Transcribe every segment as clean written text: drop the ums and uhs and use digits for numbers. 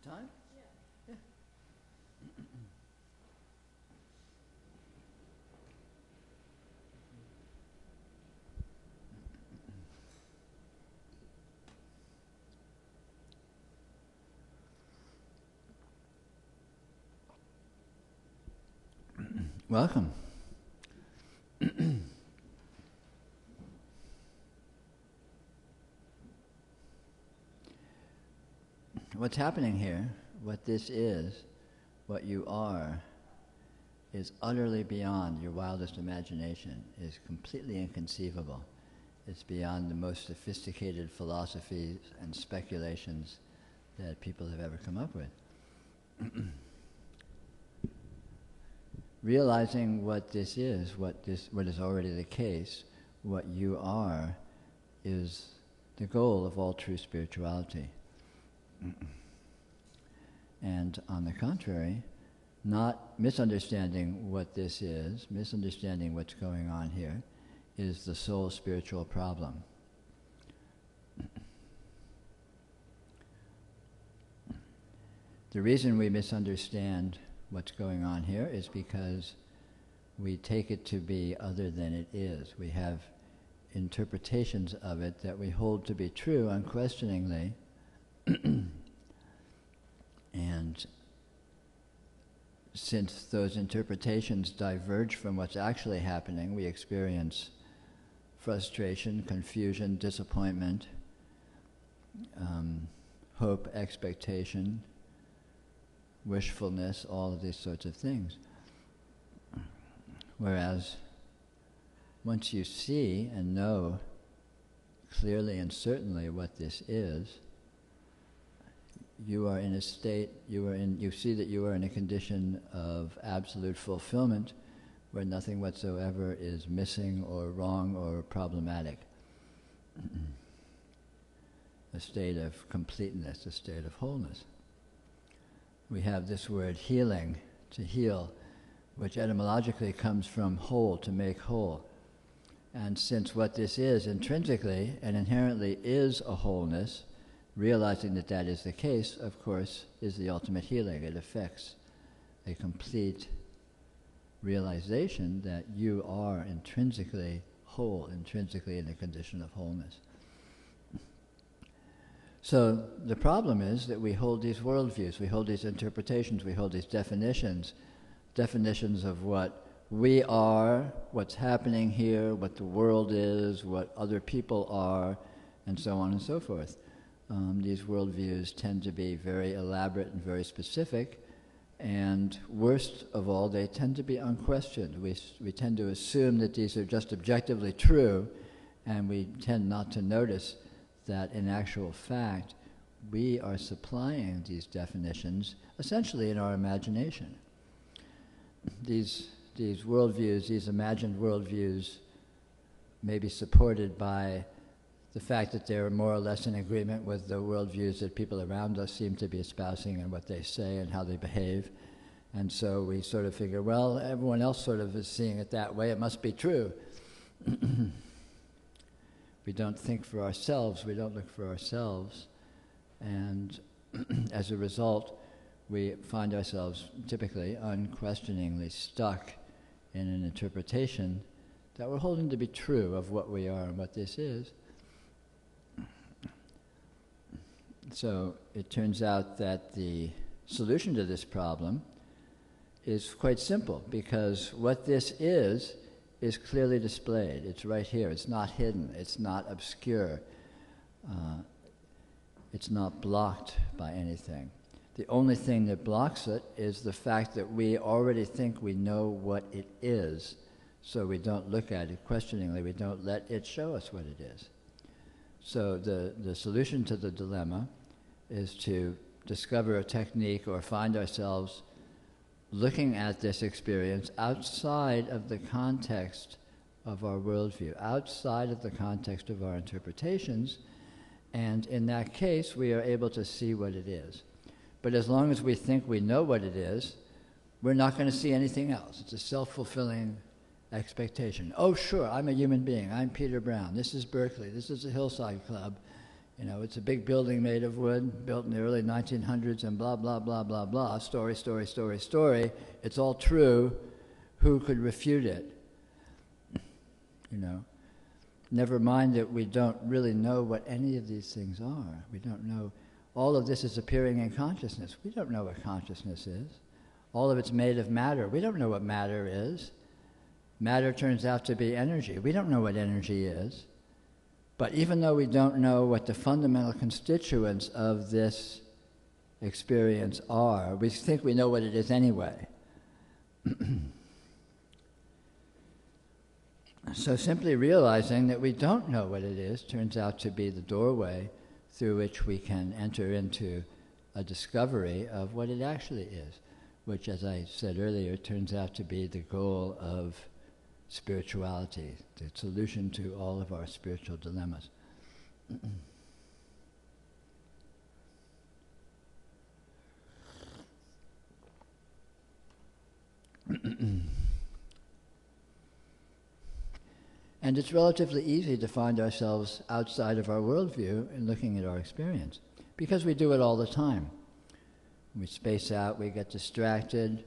time? Yeah. Welcome. What's happening here, what this is, what you are, is utterly beyond your wildest imagination, is completely inconceivable. It's beyond the most sophisticated philosophies and speculations that people have ever come up with. Realizing what this is, what is already the case, what you are, is the goal of all true spirituality. And on the contrary, not misunderstanding what this is, misunderstanding what's going on here, is the sole spiritual problem. The reason we misunderstand what's going on here is because we take it to be other than it is. We have interpretations of it that we hold to be true unquestioningly, and since those interpretations diverge from what's actually happening, we experience frustration, confusion, disappointment, hope, expectation, wishfulness, all of these sorts of things. Whereas once you see and know clearly and certainly what this is, you are in a state, you see that you are in a condition of absolute fulfillment where nothing whatsoever is missing or wrong or problematic. A state of completeness, a state of wholeness. We have this word healing, to heal, which etymologically comes from whole, to make whole. And since what this is intrinsically and inherently is a wholeness, realizing that that is the case, of course, is the ultimate healing. It affects a complete realization that you are intrinsically whole, intrinsically in a condition of wholeness. So the problem is that we hold these worldviews, we hold these interpretations, we hold these definitions of what we are, what's happening here, what the world is, what other people are, and so on and so forth. These worldviews tend to be very elaborate and very specific, and worst of all, they tend to be unquestioned. We tend to assume that these are just objectively true, and we tend not to notice that in actual fact, we are supplying these definitions essentially in our imagination. These worldviews, these imagined worldviews, may be supported by the fact that they're more or less in agreement with the worldviews that people around us seem to be espousing and what they say and how they behave. And so we sort of figure, well, everyone else sort of is seeing it that way, it must be true. We don't think for ourselves, we don't look for ourselves, and as a result, we find ourselves typically unquestioningly stuck in an interpretation that we're holding to be true of what we are and what this is. So it turns out that the solution to this problem is quite simple, because what this is clearly displayed. It's right here. It's not hidden. It's not obscure. It's not blocked by anything. The only thing that blocks it is the fact that we already think we know what it is, so we don't look at it questioningly. We don't let it show us what it is. So the solution to the dilemma is to discover a technique or find ourselves looking at this experience outside of the context of our worldview, outside of the context of our interpretations, and in that case we are able to see what it is. But as long as we think we know what it is, we're not going to see anything else. It's a self-fulfilling expectation. Oh sure, I'm a human being, I'm Peter Brown, this is Berkeley, this is the Hillside Club, It's a big building made of wood, built in the early 1900s, and blah, blah, blah, blah, blah, story, story, story, story. It's all true. Who could refute it? Never mind that we don't really know what any of these things are. We don't know. All of this is appearing in consciousness. We don't know what consciousness is. All of it's made of matter. We don't know what matter is. Matter turns out to be energy. We don't know what energy is. But even though we don't know what the fundamental constituents of this experience are, we think we know what it is anyway. So simply realizing that we don't know what it is turns out to be the doorway through which we can enter into a discovery of what it actually is, which, as I said earlier, turns out to be the goal of spirituality, the solution to all of our spiritual dilemmas. And it's relatively easy to find ourselves outside of our worldview in looking at our experience, because we do it all the time. We space out, we get distracted,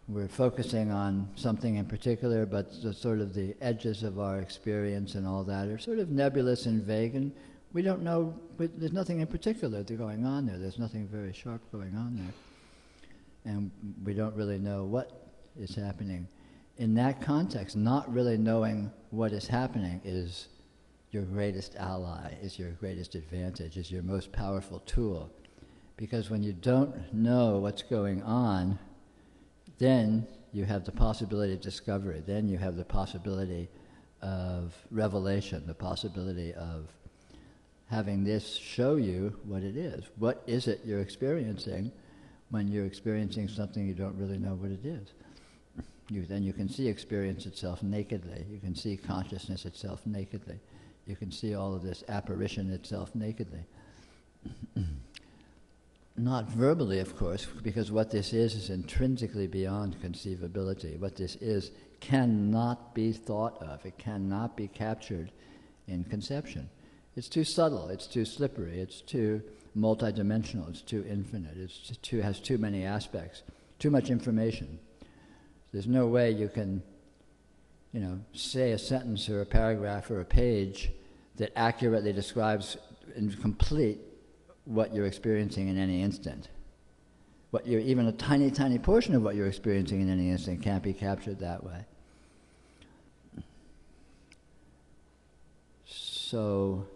we're focusing on something in particular, but the edges of our experience and all that are sort of nebulous and vague, and we don't know, there's nothing in particular going on there. There's nothing very sharp going on there. And we don't really know what is happening. In that context, not really knowing what is happening is your greatest ally, is your greatest advantage, is your most powerful tool. Because when you don't know what's going on, then you have the possibility of discovery, then you have the possibility of revelation, the possibility of having this show you what it is. What is it you're experiencing when you're experiencing something you don't really know what it is? Then you can see experience itself nakedly. You can see consciousness itself nakedly. You can see all of this apparition itself nakedly. Not verbally, of course, because what this is intrinsically beyond conceivability. What this is cannot be thought of. It cannot be captured in conception. It's too subtle. It's too slippery. It's too multidimensional. It's too infinite. It has too many aspects. Too much information. There's no way you can, say a sentence or a paragraph or a page that accurately describes in complete what you're experiencing in any instant. Even a tiny, tiny portion of what you're experiencing in any instant can't be captured that way. So,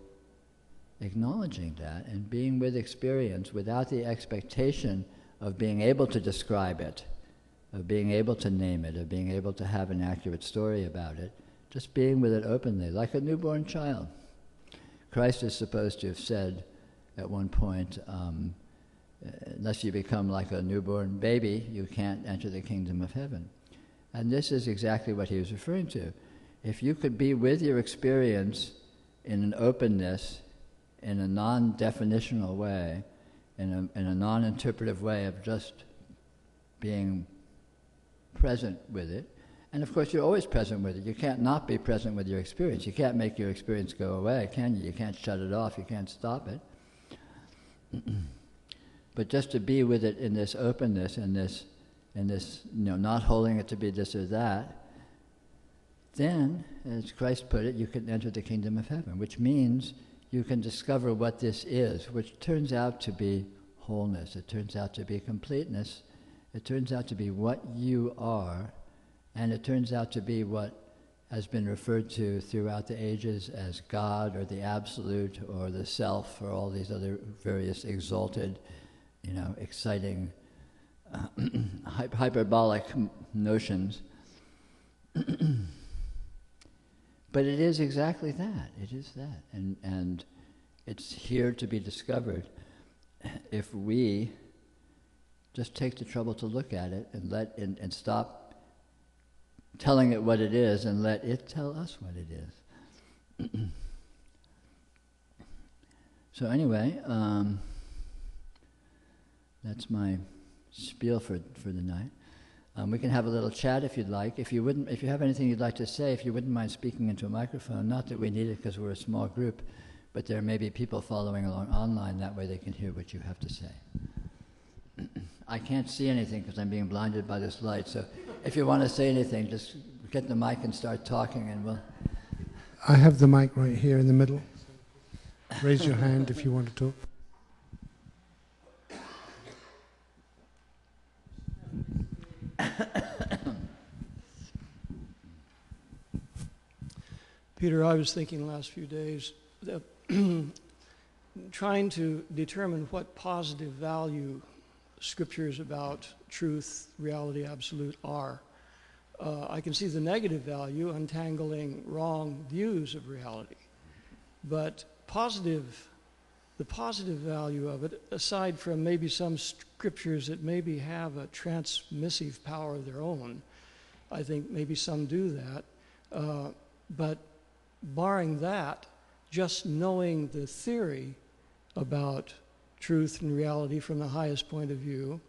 acknowledging that and being with experience without the expectation of being able to describe it, of being able to name it, of being able to have an accurate story about it, just being with it openly, like a newborn child. Christ is supposed to have said at one point, unless you become like a newborn baby, you can't enter the kingdom of heaven. And this is exactly what he was referring to. If you could be with your experience in an openness, in a non-definitional way, in a non-interpretive way of just being present with it. And of course, you're always present with it. You can't not be present with your experience. You can't make your experience go away, can you? You can't shut it off. You can't stop it. But just to be with it in this openness, in this, not holding it to be this or that, then, as Christ put it, you can enter the kingdom of heaven, which means you can discover what this is, which turns out to be wholeness. It turns out to be completeness. It turns out to be what you are, and it turns out to be what has been referred to throughout the ages as God or the Absolute or the Self or all these other various exalted, exciting, hyperbolic notions. But it is exactly that. It is that. And it's here to be discovered if we just take the trouble to look at it and stop telling it what it is and let it tell us what it is. So anyway, that's my spiel for the night. We can have a little chat if you'd like. If you have anything you'd like to say, if you wouldn't mind speaking into a microphone, not that we need it because we're a small group, But there may be people following along online, that way they can hear what you have to say. I can't see anything because I'm being blinded by this light, so if you want to say anything, just get the mic and start talking and we'll... I have the mic right here in the middle. Raise your hand if you want to talk. Peter, I was thinking the last few days that trying to determine what positive value scriptures about truth, reality, absolute are. I can see the negative value, untangling wrong views of reality. But the positive value of it, aside from maybe some scriptures that maybe have a transmissive power of their own, I think maybe some do that, but barring that, just knowing the theory about truth and reality from the highest point of view,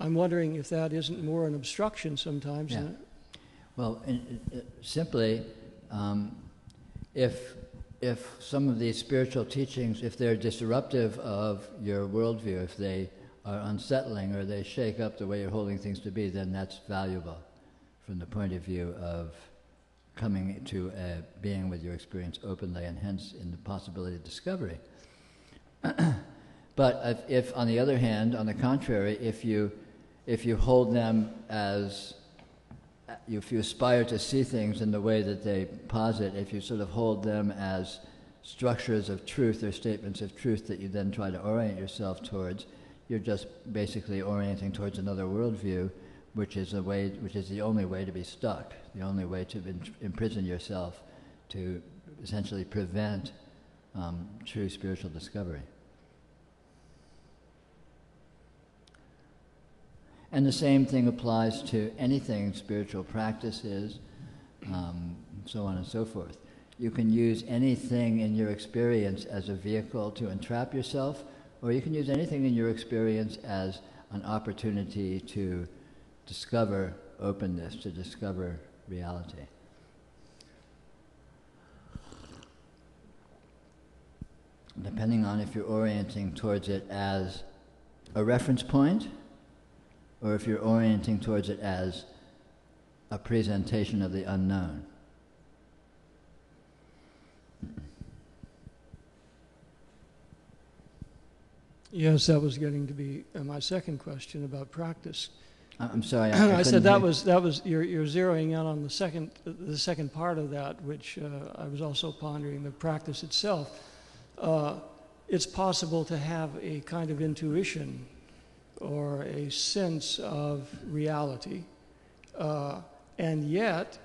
I'm wondering if that isn't more an obstruction sometimes. Yeah. Well, simply, if some of these spiritual teachings, if they're disruptive of your worldview, if they are unsettling or they shake up the way you're holding things to be, then that's valuable from the point of view of coming to being with your experience openly and hence in the possibility of discovery. But if, on the other hand, on the contrary, if you hold them as, if you aspire to see things in the way that they posit, if you sort of hold them as structures of truth or statements of truth that you then try to orient yourself towards, you're just basically orienting towards another worldview, which is the only way to be stuck, the only way to imprison yourself, to essentially prevent true spiritual discovery. And the same thing applies to anything spiritual practice is, so on and so forth. You can use anything in your experience as a vehicle to entrap yourself, or you can use anything in your experience as an opportunity to discover openness, to discover reality. Depending on if you're orienting towards it as a reference point, or if you're orienting towards it as a presentation of the unknown. Yes, that was getting to be my second question about practice. I'm sorry. I said that was you're zeroing in on the second part of that, which I was also pondering, the practice itself. It's possible to have a kind of intuition or a sense of reality, and yet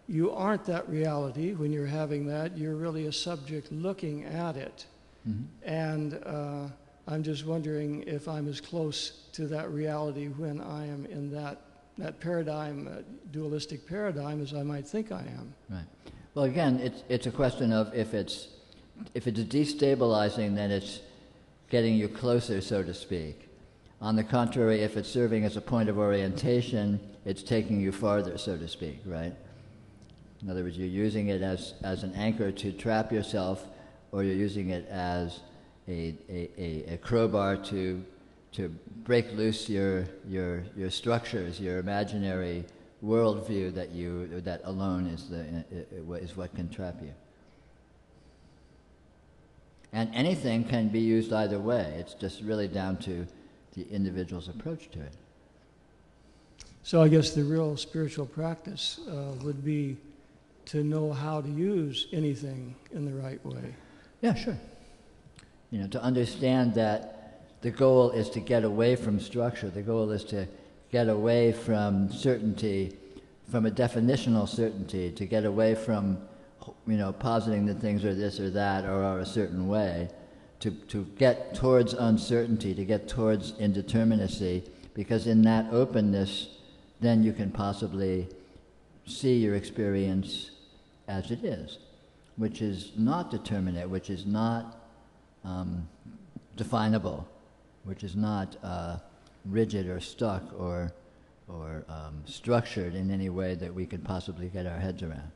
you aren't that reality when you're having that. You're really a subject looking at it. Mm-hmm. And I'm just wondering if I'm as close to that reality when I am in that paradigm, dualistic paradigm, as I might think I am. Right. Well, again, it's a question of if it's destabilizing, then it's getting you closer, so to speak. On the contrary, if it's serving as a point of orientation, it's taking you farther, so to speak, right? In other words, you're using it as an anchor to trap yourself, or you're using it as a crowbar to break loose your structures, your imaginary worldview that alone is what can trap you. And anything can be used either way. It's just really down to the individual's approach to it. So I guess the real spiritual practice would be to know how to use anything in the right way. Yeah, sure. To understand that the goal is to get away from structure. The goal is to get away from certainty, from a definitional certainty, to get away from, positing that things are this or that or are a certain way, to get towards uncertainty, to get towards indeterminacy, because in that openness, then you can possibly see your experience as it is, which is not determinate, which is not definable, which is not rigid or stuck or structured in any way that we could possibly get our heads around.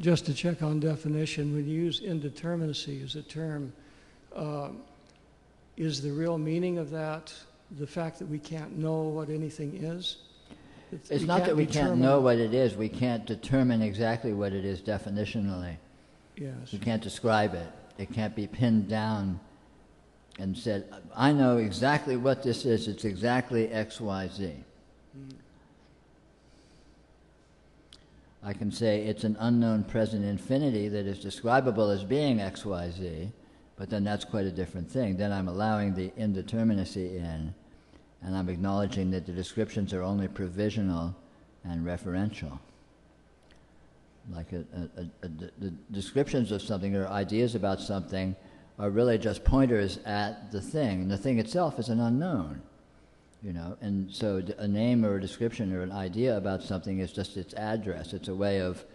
Just to check on definition, when you use indeterminacy as a term, is the real meaning of that the fact that we can't know what anything is? It's not that we can't know what it is. We can't determine exactly what it is definitionally. Yes. We can't describe it. It can't be pinned down and said, I know exactly what this is. It's exactly X, Y, Z. I can say it's an unknown present infinity that is describable as being X, Y, Z, but then that's quite a different thing. Then I'm allowing the indeterminacy in, and I'm acknowledging that the descriptions are only provisional and referential. Like the descriptions of something or ideas about something are really just pointers at the thing, and the thing itself is an unknown. You know, and so a name or a description or an idea about something is just its address. It's a way of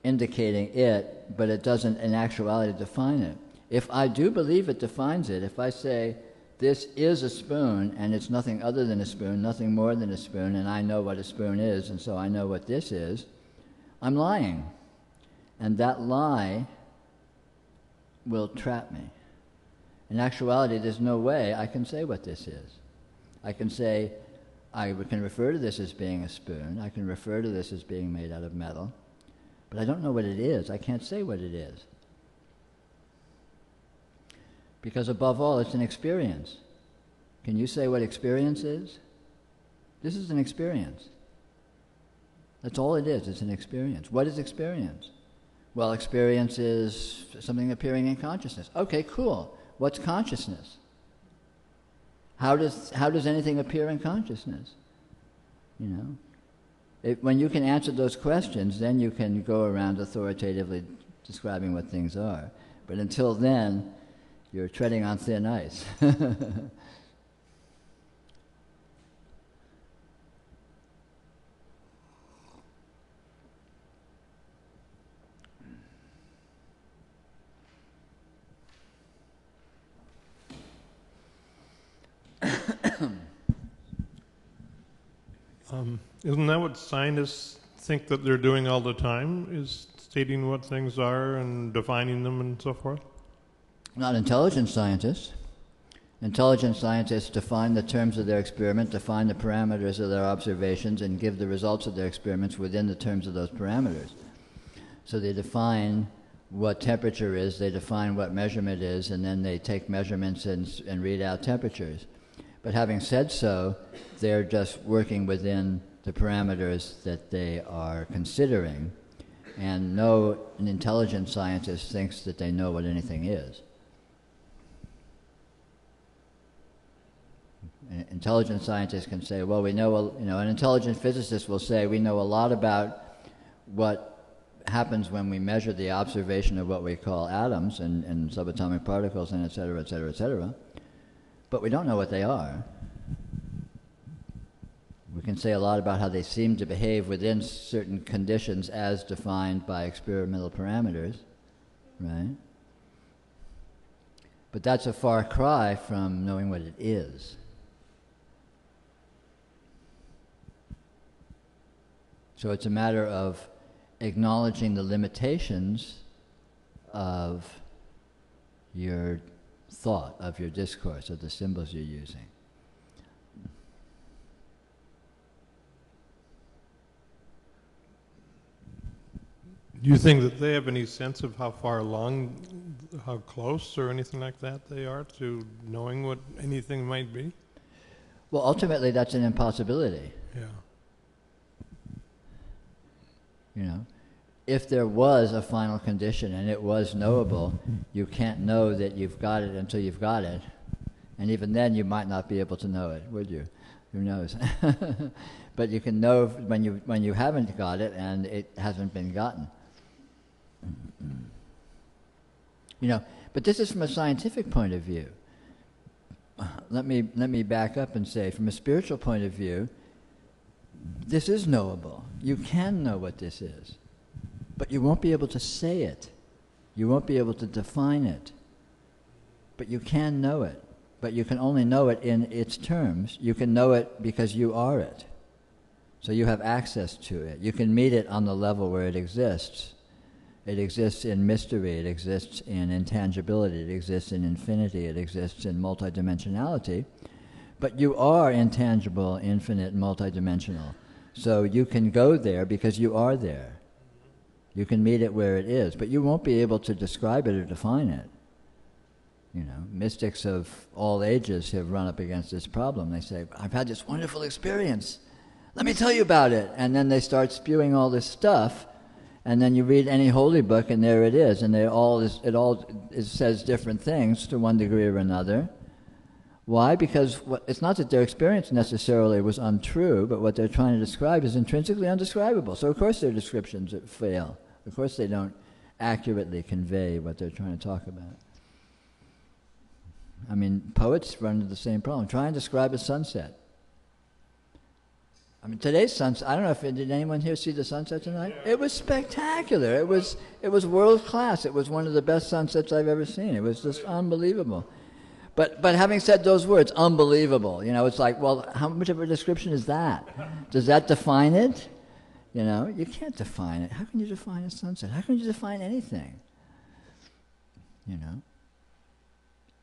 indicating it, but it doesn't in actuality define it. If I do believe it defines it, if I say, this is a spoon, and it's nothing other than a spoon, nothing more than a spoon, and I know what a spoon is, and so I know what this is, I'm lying. And that lie will trap me. In actuality, there's no way I can say what this is. I can say, I can refer to this as being a spoon, I can refer to this as being made out of metal, but I don't know what it is. I can't say what it is. Because above all, it's an experience. Can you say what experience is? This is an experience. That's all it is. It's an experience. What is experience? Well, experience is something appearing in consciousness. Okay, cool. What's consciousness? How does anything appear in consciousness? You know? When you can answer those questions, then you can go around authoritatively describing what things are. But until then, you're treading on thin ice. Isn't that what scientists think that they're doing all the time, is stating what things are and defining them and so forth? Not intelligent scientists. Intelligent scientists define the terms of their experiment, define the parameters of their observations, and give the results of their experiments within the terms of those parameters. So they define what temperature is, they define what measurement is, and then they take measurements and read out temperatures. But having said so, they're just working within the parameters that they are considering, and no intelligent scientist thinks that they know what anything is. An intelligent scientist can say, well, we know, an intelligent physicist will say, we know a lot about what happens when we measure the observation of what we call atoms and subatomic particles and et cetera, et cetera, et cetera. But we don't know what they are. We can say a lot about how they seem to behave within certain conditions as defined by experimental parameters, right? But that's a far cry from knowing what it is. So it's a matter of acknowledging the limitations of your thought, of your discourse, of the symbols you're using. Do you think that they have any sense of how far along, how close or anything like that they are to knowing what anything might be? Well, ultimately, that's an impossibility. Yeah. You know, if there was a final condition and it was knowable, you can't know that you've got it until you've got it. And even then, you might not be able to know it, would you? Who knows? But you can know when you haven't got it and it hasn't been gotten. You know, but this is from a scientific point of view. Let me back up and say, from a spiritual point of view, this is knowable. You can know what this is, but you won't be able to say it. You won't be able to define it, but you can know it. But you can only know it in its terms. You can know it because you are it. So you have access to it. You can meet it on the level where it exists. It exists in mystery, it exists in intangibility, it exists in infinity, it exists in multidimensionality. But you are intangible, infinite, and multidimensional. So you can go there because you are there. You can meet it where it is, but you won't be able to describe it or define it. You know, mystics of all ages have run up against this problem. They say, I've had this wonderful experience. Let me tell you about it. And then they start spewing all this stuff, and then you read any holy book, and there it is. And it says different things to one degree or another. Why? Because it's not that their experience necessarily was untrue, but what they're trying to describe is intrinsically undescribable. So of course their descriptions fail. Of course they don't accurately convey what they're trying to talk about. I mean, poets run into the same problem. Try and describe a sunset. I mean, today's sunset, I don't know if, did anyone here see the sunset tonight? It was spectacular. It was world class. It was one of the best sunsets I've ever seen. It was just unbelievable. But having said those words, unbelievable, you know, it's like, well, how much of a description is that? Does that define it? You know, you can't define it. How can you define a sunset? How can you define anything? You know?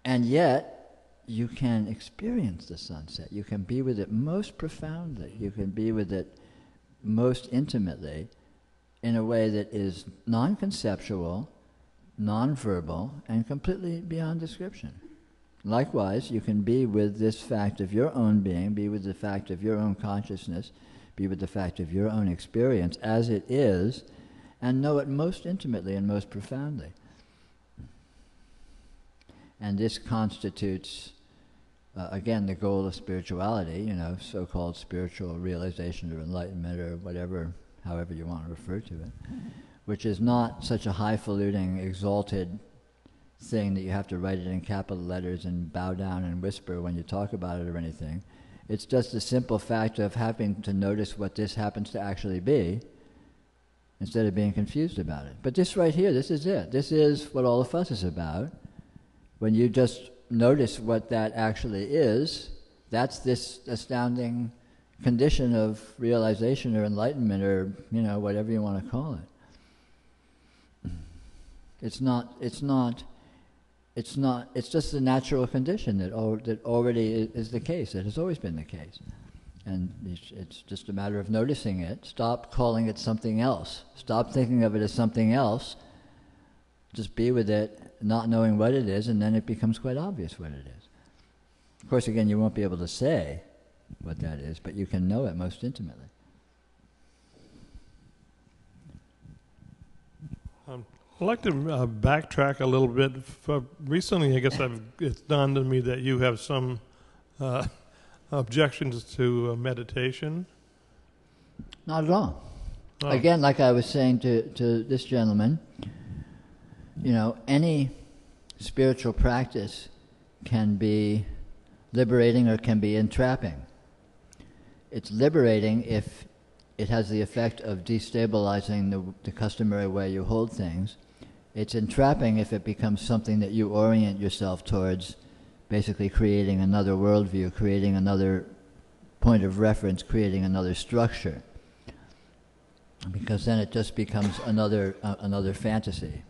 And yet, you can experience the sunset. You can be with it most profoundly. You can be with it most intimately in a way that is non-conceptual, non-verbal, and completely beyond description. Likewise, you can be with this fact of your own being, be with the fact of your own consciousness, be with the fact of your own experience as it is, and know it most intimately and most profoundly. And this constitutes, again, the goal of spirituality, you know, so-called spiritual realization or enlightenment or whatever, however you want to refer to it, which is not such a highfalutin, exalted thing that you have to write it in capital letters and bow down and whisper when you talk about it or anything. It's just the simple fact of having to notice what this happens to actually be instead of being confused about it. But this right here, this is it. This is what all the fuss is about. When you just notice what that actually is, that's this astounding condition of realization or enlightenment or, you know, whatever you want to call it. It's just the natural condition that already is the case. It has always been the case. And it's just a matter of noticing it. Stop calling it something else. Stop thinking of it as something else. Just be with it, not knowing what it is, and then it becomes quite obvious what it is. Of course, again, you won't be able to say what that is, but you can know it most intimately. I'd like to backtrack a little bit. Recently, I guess it's dawned on me that you have some objections to meditation. Not at all. Oh. Again, like I was saying to this gentleman, you know, any spiritual practice can be liberating or can be entrapping. It's liberating if it has the effect of destabilizing the customary way you hold things. It's entrapping if it becomes something that you orient yourself towards, basically creating another worldview, creating another point of reference, creating another structure. Because then it just becomes another fantasy.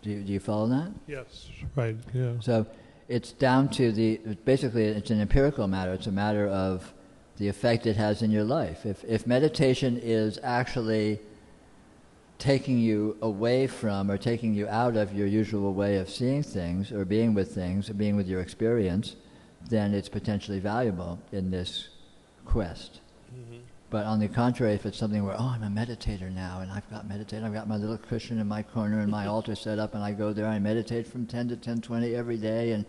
Do you follow that? Yes, right, yeah. So it's down to basically it's an empirical matter. It's a matter of the effect it has in your life. If meditation is actually taking you away from or taking you out of your usual way of seeing things or being with things or being with your experience, then it's potentially valuable in this quest. Mm-hmm. But on the contrary, if it's something where, I'm a meditator now and I've got my little cushion in my corner and my altar set up and I go there, I meditate from 10 to 10:20 every day, and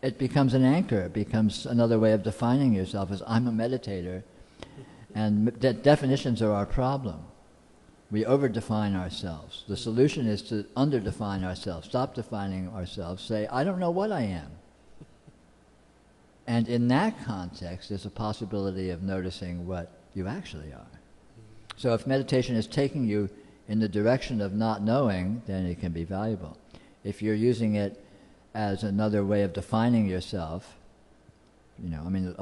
it becomes an anchor. It becomes another way of defining yourself as I'm a meditator. And definitions are our problem. We over-define ourselves. The solution is to under-define ourselves, stop defining ourselves, say, I don't know what I am. And in that context, there's a possibility of noticing what you actually are. So if meditation is taking you in the direction of not knowing, then it can be valuable. If you're using it as another way of defining yourself, You know, I mean,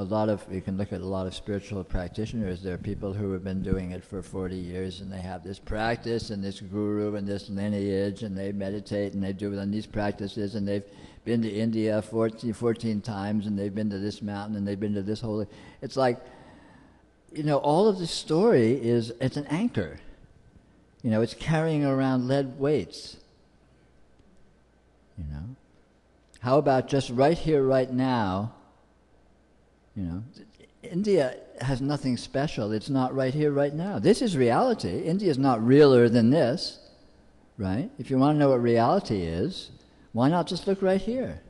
you can look at a lot of spiritual practitioners. There are people who have been doing it for 40 years, and they have this practice and this guru and this lineage, and they meditate and they do it on these practices, and they've been to India 14 times, and they've been to this mountain, and they've been to this holy. It's like, you know, all of this story it's an anchor. You know, it's carrying around lead weights. You know, how about just right here, right now? You know, India has nothing special. It's not right here, right now. This is reality. India is not realer than this, right? If you want to know what reality is, why not just look right here?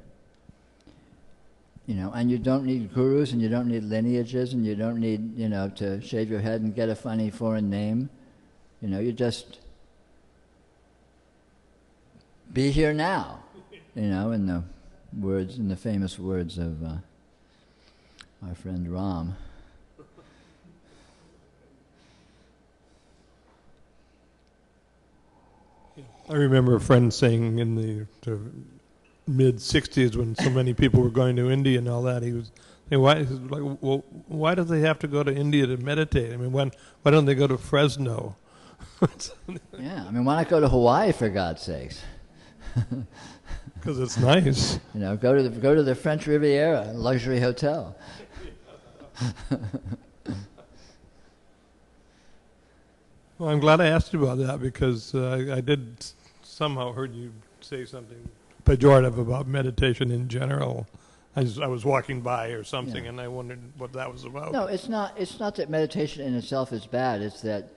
You know, and you don't need gurus, and you don't need lineages, and you don't need, you know, to shave your head and get a funny foreign name. You know, you just be here now. You know, in the famous words of our friend Ram. I remember a friend saying in the mid-'60s, when so many people were going to India and all that, he was saying, why do they have to go to India to meditate? I mean, why don't they go to Fresno? Yeah, I mean, why not go to Hawaii, for God's sakes? Because it's nice. You know, go to the French Riviera, luxury hotel. Well, I'm glad I asked you about that, because I did somehow heard you say something pejorative about meditation in general. I was walking by or something, and I wondered what that was about. No, it's not. It's not that meditation in itself is bad. It's that,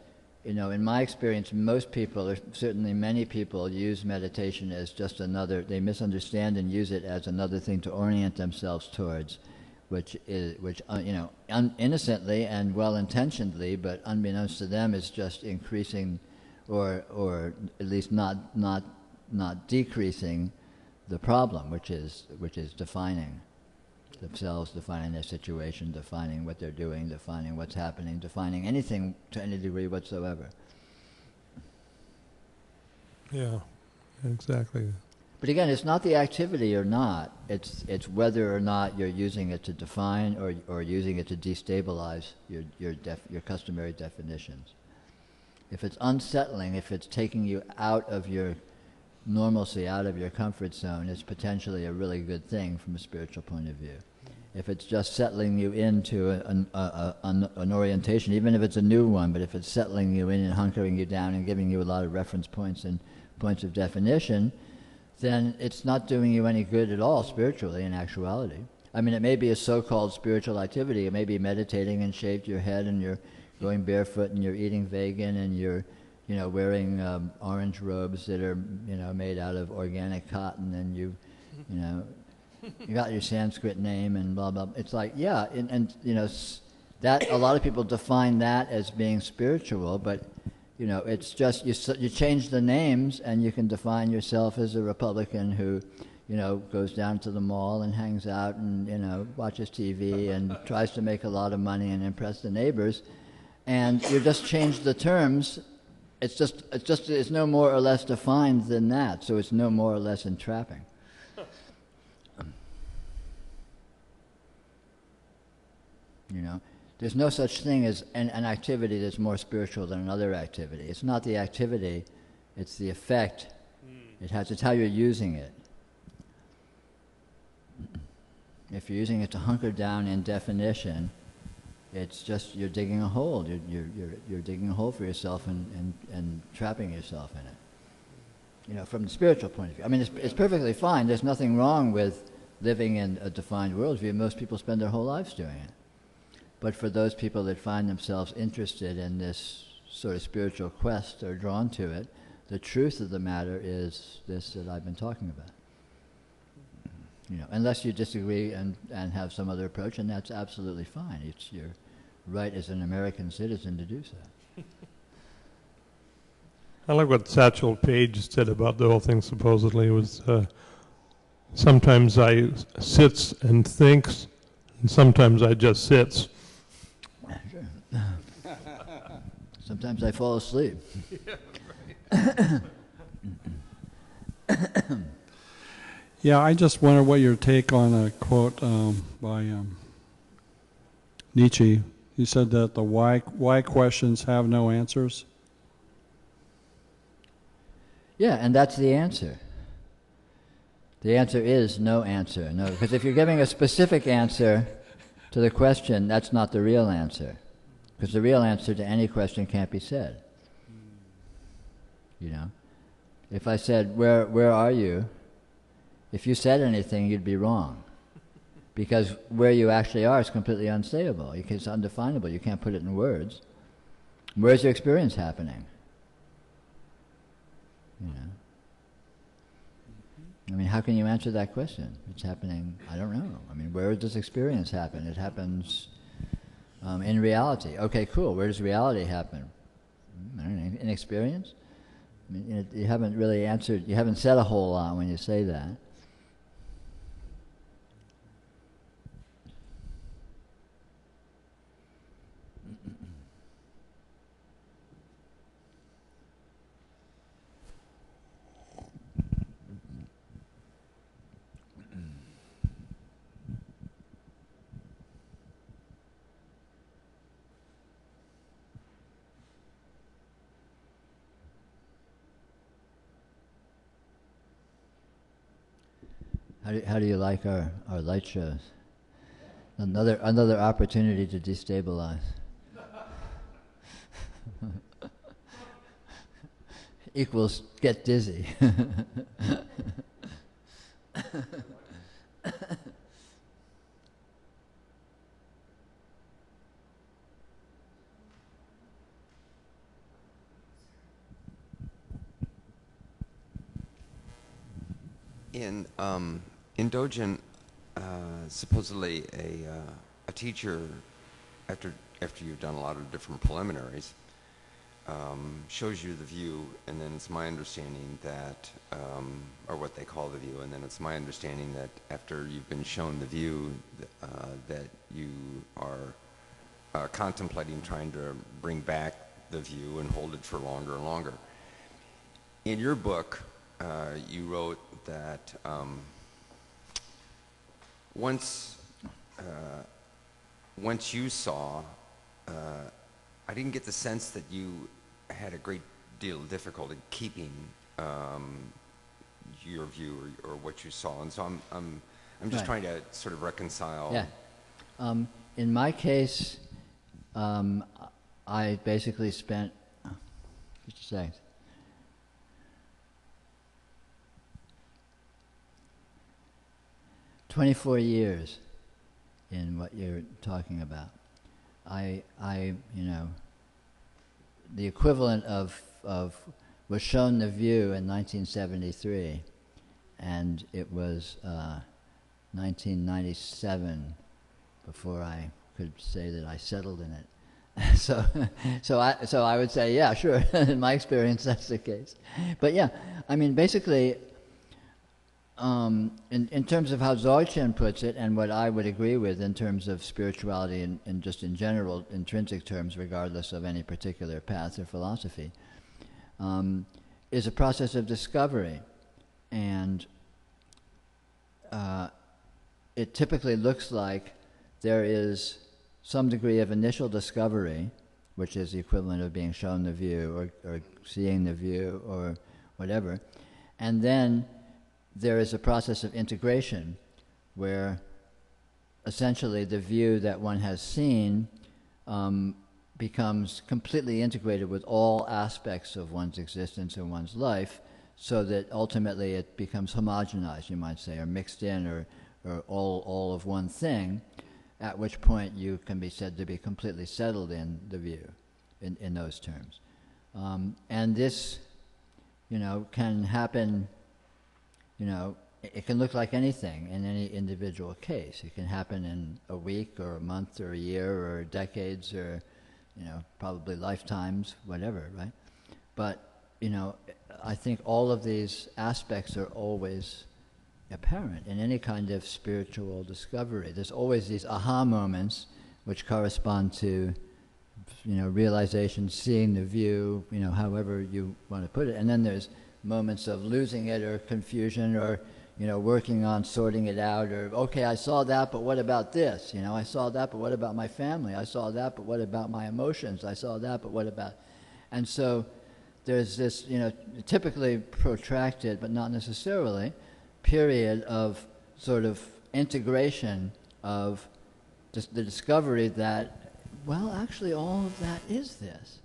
you know, in my experience, most people, or certainly many people, use meditation as just another. They misunderstand and use it as another thing to orient themselves towards, which you know, innocently and well-intentionedly, but unbeknownst to them, is just increasing, or at least not decreasing the problem, which is defining themselves, defining their situation, defining what they're doing, defining what's happening, defining anything to any degree whatsoever. Yeah, exactly. But again, it's not the activity or not. It's whether or not you're using it to define or using it to destabilize your customary definitions. If it's unsettling, if it's taking you out of your normalcy, out of your comfort zone, it's potentially a really good thing from a spiritual point of view. If it's just settling you into an orientation, even if it's a new one, but if it's settling you in and hunkering you down and giving you a lot of reference points and points of definition, then it's not doing you any good at all spiritually in actuality. I mean, it may be a so-called spiritual activity. It may be meditating and shaved your head and you're going barefoot and you're eating vegan and you're, you know, wearing orange robes that are, you know, made out of organic cotton, and you know, you got your Sanskrit name and blah, blah. It's like, yeah, and you know, that a lot of people define that as being spiritual, but, you know, it's just, you change the names and you can define yourself as a Republican who, you know, goes down to the mall and hangs out and, you know, watches TV and tries to make a lot of money and impress the neighbors, and you just change the terms. It's no more or less defined than that, so it's no more or less entrapping. You know, there's no such thing as an activity that's more spiritual than another activity. It's not the activity, it's the effect. It's how you're using it. If you're using it to hunker down in definition, it's just you're digging a hole. You're digging a hole for yourself and trapping yourself in it. You know, from the spiritual point of view. I mean, it's perfectly fine. There's nothing wrong with living in a defined worldview. Most people spend their whole lives doing it. But for those people that find themselves interested in this sort of spiritual quest or drawn to it, the truth of the matter is this that I've been talking about. You know, unless you disagree and have some other approach, and that's absolutely fine. It's your right as an American citizen to do so. I like what Satchel Paige said about the whole thing, supposedly, was sometimes I sits and thinks, and sometimes I just sits. Sure. Sometimes I fall asleep. Yeah, I just wonder what your take on a quote by Nietzsche. He said that the why questions have no answers. Yeah, and that's the answer. The answer is no answer. No, because if you're giving a specific answer to the question, that's not the real answer. Because the real answer to any question can't be said. You know? If I said, where are you? If you said anything, you'd be wrong. Because where you actually are is completely unstable. It's undefinable. You can't put it in words. Where's your experience happening? You know? I mean, how can you answer that question? It's happening, I don't know. I mean, where does experience happen? It happens in reality. Okay, cool. Where does reality happen? I don't know, in experience? I mean, you haven't really answered, you haven't said a whole lot when you say that. How do you like our light shows? Another opportunity to destabilize. Equals get dizzy. In Dogen, supposedly a teacher, after you've done a lot of different preliminaries, shows you the view, and then it's my understanding that, or what they call the view, and then it's my understanding that after you've been shown the view, that you are contemplating trying to bring back the view and hold it for longer and longer. In your book, you wrote that once you saw, I didn't get the sense that you had a great deal of difficulty keeping your view or what you saw, and so I'm just trying to sort of reconcile. Yeah. In my case, I basically spent just a second. 24 years in what you're talking about. I you know, the equivalent of was shown the view in 1973, and it was 1997 before I could say that I settled in it. So I would say, yeah, sure. In my experience, that's the case. But yeah, I mean, basically, in terms of how Dzogchen puts it, and what I would agree with in terms of spirituality and just in general, intrinsic terms, regardless of any particular path or philosophy, is a process of discovery. And it typically looks like there is some degree of initial discovery, which is the equivalent of being shown the view or seeing the view or whatever, and then there is a process of integration where essentially the view that one has seen becomes completely integrated with all aspects of one's existence and one's life, so that ultimately it becomes homogenized, you might say, or mixed in, or all of one thing, at which point you can be said to be completely settled in the view, in those terms. And this, you know, can happen. You know, it can look like anything in any individual case. It can happen in a week or a month or a year or decades or, you know, probably lifetimes, whatever, right? But, you know, I think all of these aspects are always apparent in any kind of spiritual discovery. There's always these aha moments which correspond to, you know, realization, seeing the view, you know, however you want to put it. And then there's moments of losing it or confusion or, working on sorting it out, or, okay, I saw that, but what about this? I saw that, but what about my family? I saw that, but what about my emotions? I saw that, but what about... And so there's this, typically protracted, but not necessarily, period of sort of integration of just the discovery that, well, actually all of that is this,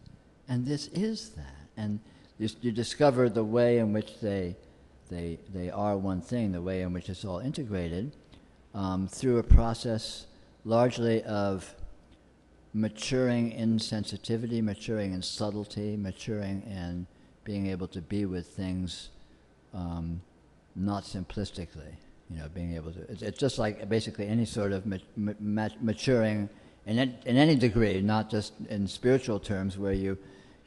and this is that. And you discover the way in which they are one thing, the way in which it's all integrated, through a process largely of maturing in sensitivity, maturing in subtlety, maturing in being able to be with things not simplistically, being able to... It's just like basically any sort of maturing in any degree, not just in spiritual terms, where you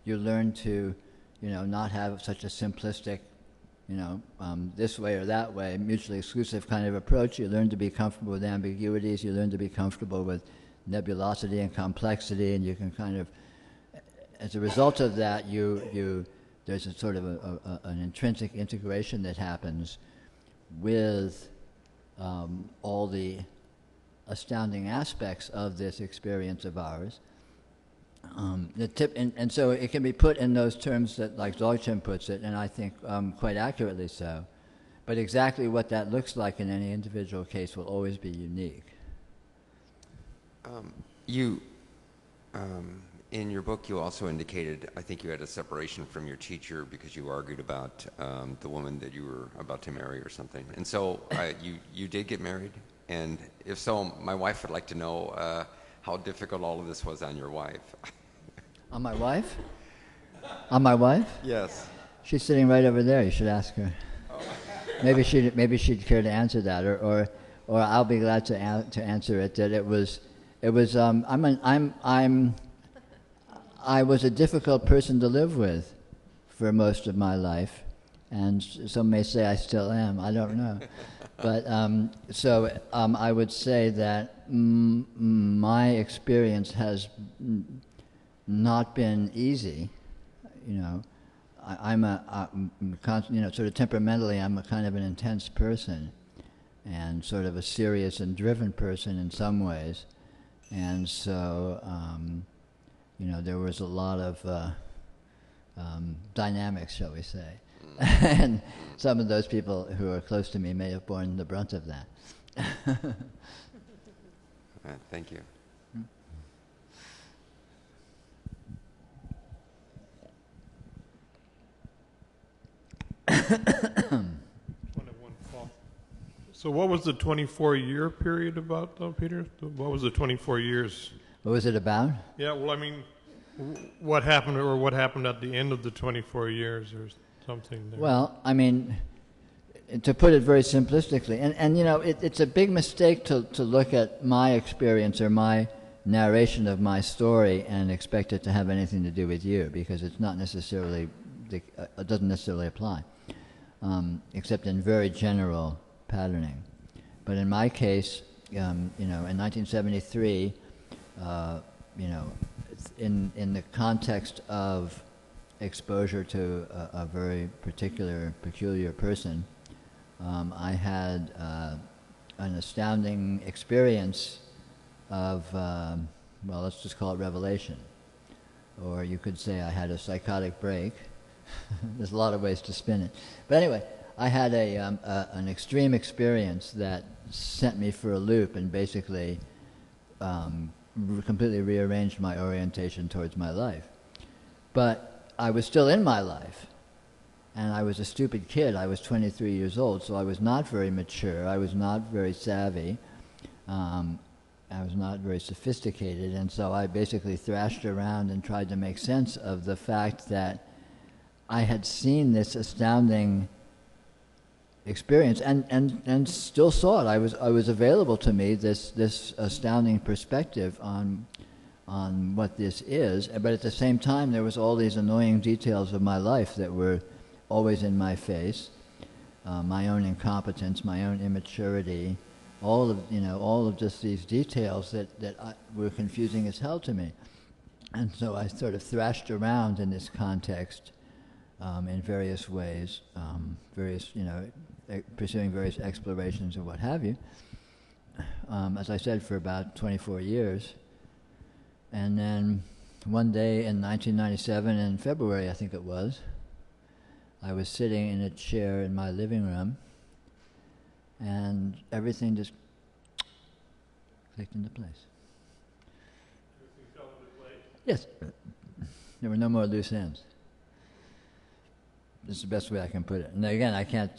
learn to, not have such a simplistic, this way or that way, mutually exclusive kind of approach. You learn to be comfortable with ambiguities. You learn to be comfortable with nebulosity and complexity, and you can kind of, as a result of that, there's a sort of an intrinsic integration that happens with all the astounding aspects of this experience of ours. And so it can be put in those terms that, like Dzogchen puts it, and I think quite accurately so. But exactly what that looks like in any individual case will always be unique. In your book, you also indicated, I think you had a separation from your teacher because you argued about the woman that you were about to marry or something. And so you did get married? And if so, my wife would like to know how difficult all of this was on your wife. On my wife? On my wife? Yes. She's sitting right over there. You should ask her. Oh. Maybe she'd care to answer that, or I'll be glad to answer it. That it was. I was a difficult person to live with for most of my life, and some may say I still am. I don't know. But I would say that my experience has not been easy. I'm sort of temperamentally, I'm a kind of an intense person, and sort of a serious and driven person in some ways, and so there was a lot of dynamics, shall we say. And some of those people who are close to me may have borne the brunt of that. Thank you. So what was the 24-year period about, though, Peter? What was the 24 years? What was it about? Yeah, well, I mean, what happened at the end of the 24 years or something there? Well, I mean, to put it very simplistically, and it's a big mistake to look at my experience or my narration of my story and expect it to have anything to do with you, because it's not necessarily, it doesn't necessarily apply, except in very general patterning. But in my case, in 1973, in the context of exposure to a very peculiar person, I had an astounding experience of, let's just call it revelation. Or you could say I had a psychotic break. There's a lot of ways to spin it. But anyway, I had an extreme experience that sent me for a loop and basically completely rearranged my orientation towards my life. But I was still in my life, and I was a stupid kid. I was 23 years old, so I was not very mature. I was not very savvy. I was not very sophisticated, and so I basically thrashed around and tried to make sense of the fact that I had seen this astounding experience and still saw it. I was available to me, this astounding perspective on what this is, but at the same time there was all these annoying details of my life that were always in my face, my own incompetence, my own immaturity, all of just these details that were confusing as hell to me. And so I sort of thrashed around in this context, in various ways, pursuing various explorations and what have you. As I said, for about 24 years. And then one day in 1997, in February, I think it was, I was sitting in a chair in my living room, and everything just clicked into place. Everything fell into place? Yes. There were no more loose ends. This is the best way I can put it. And again, I can't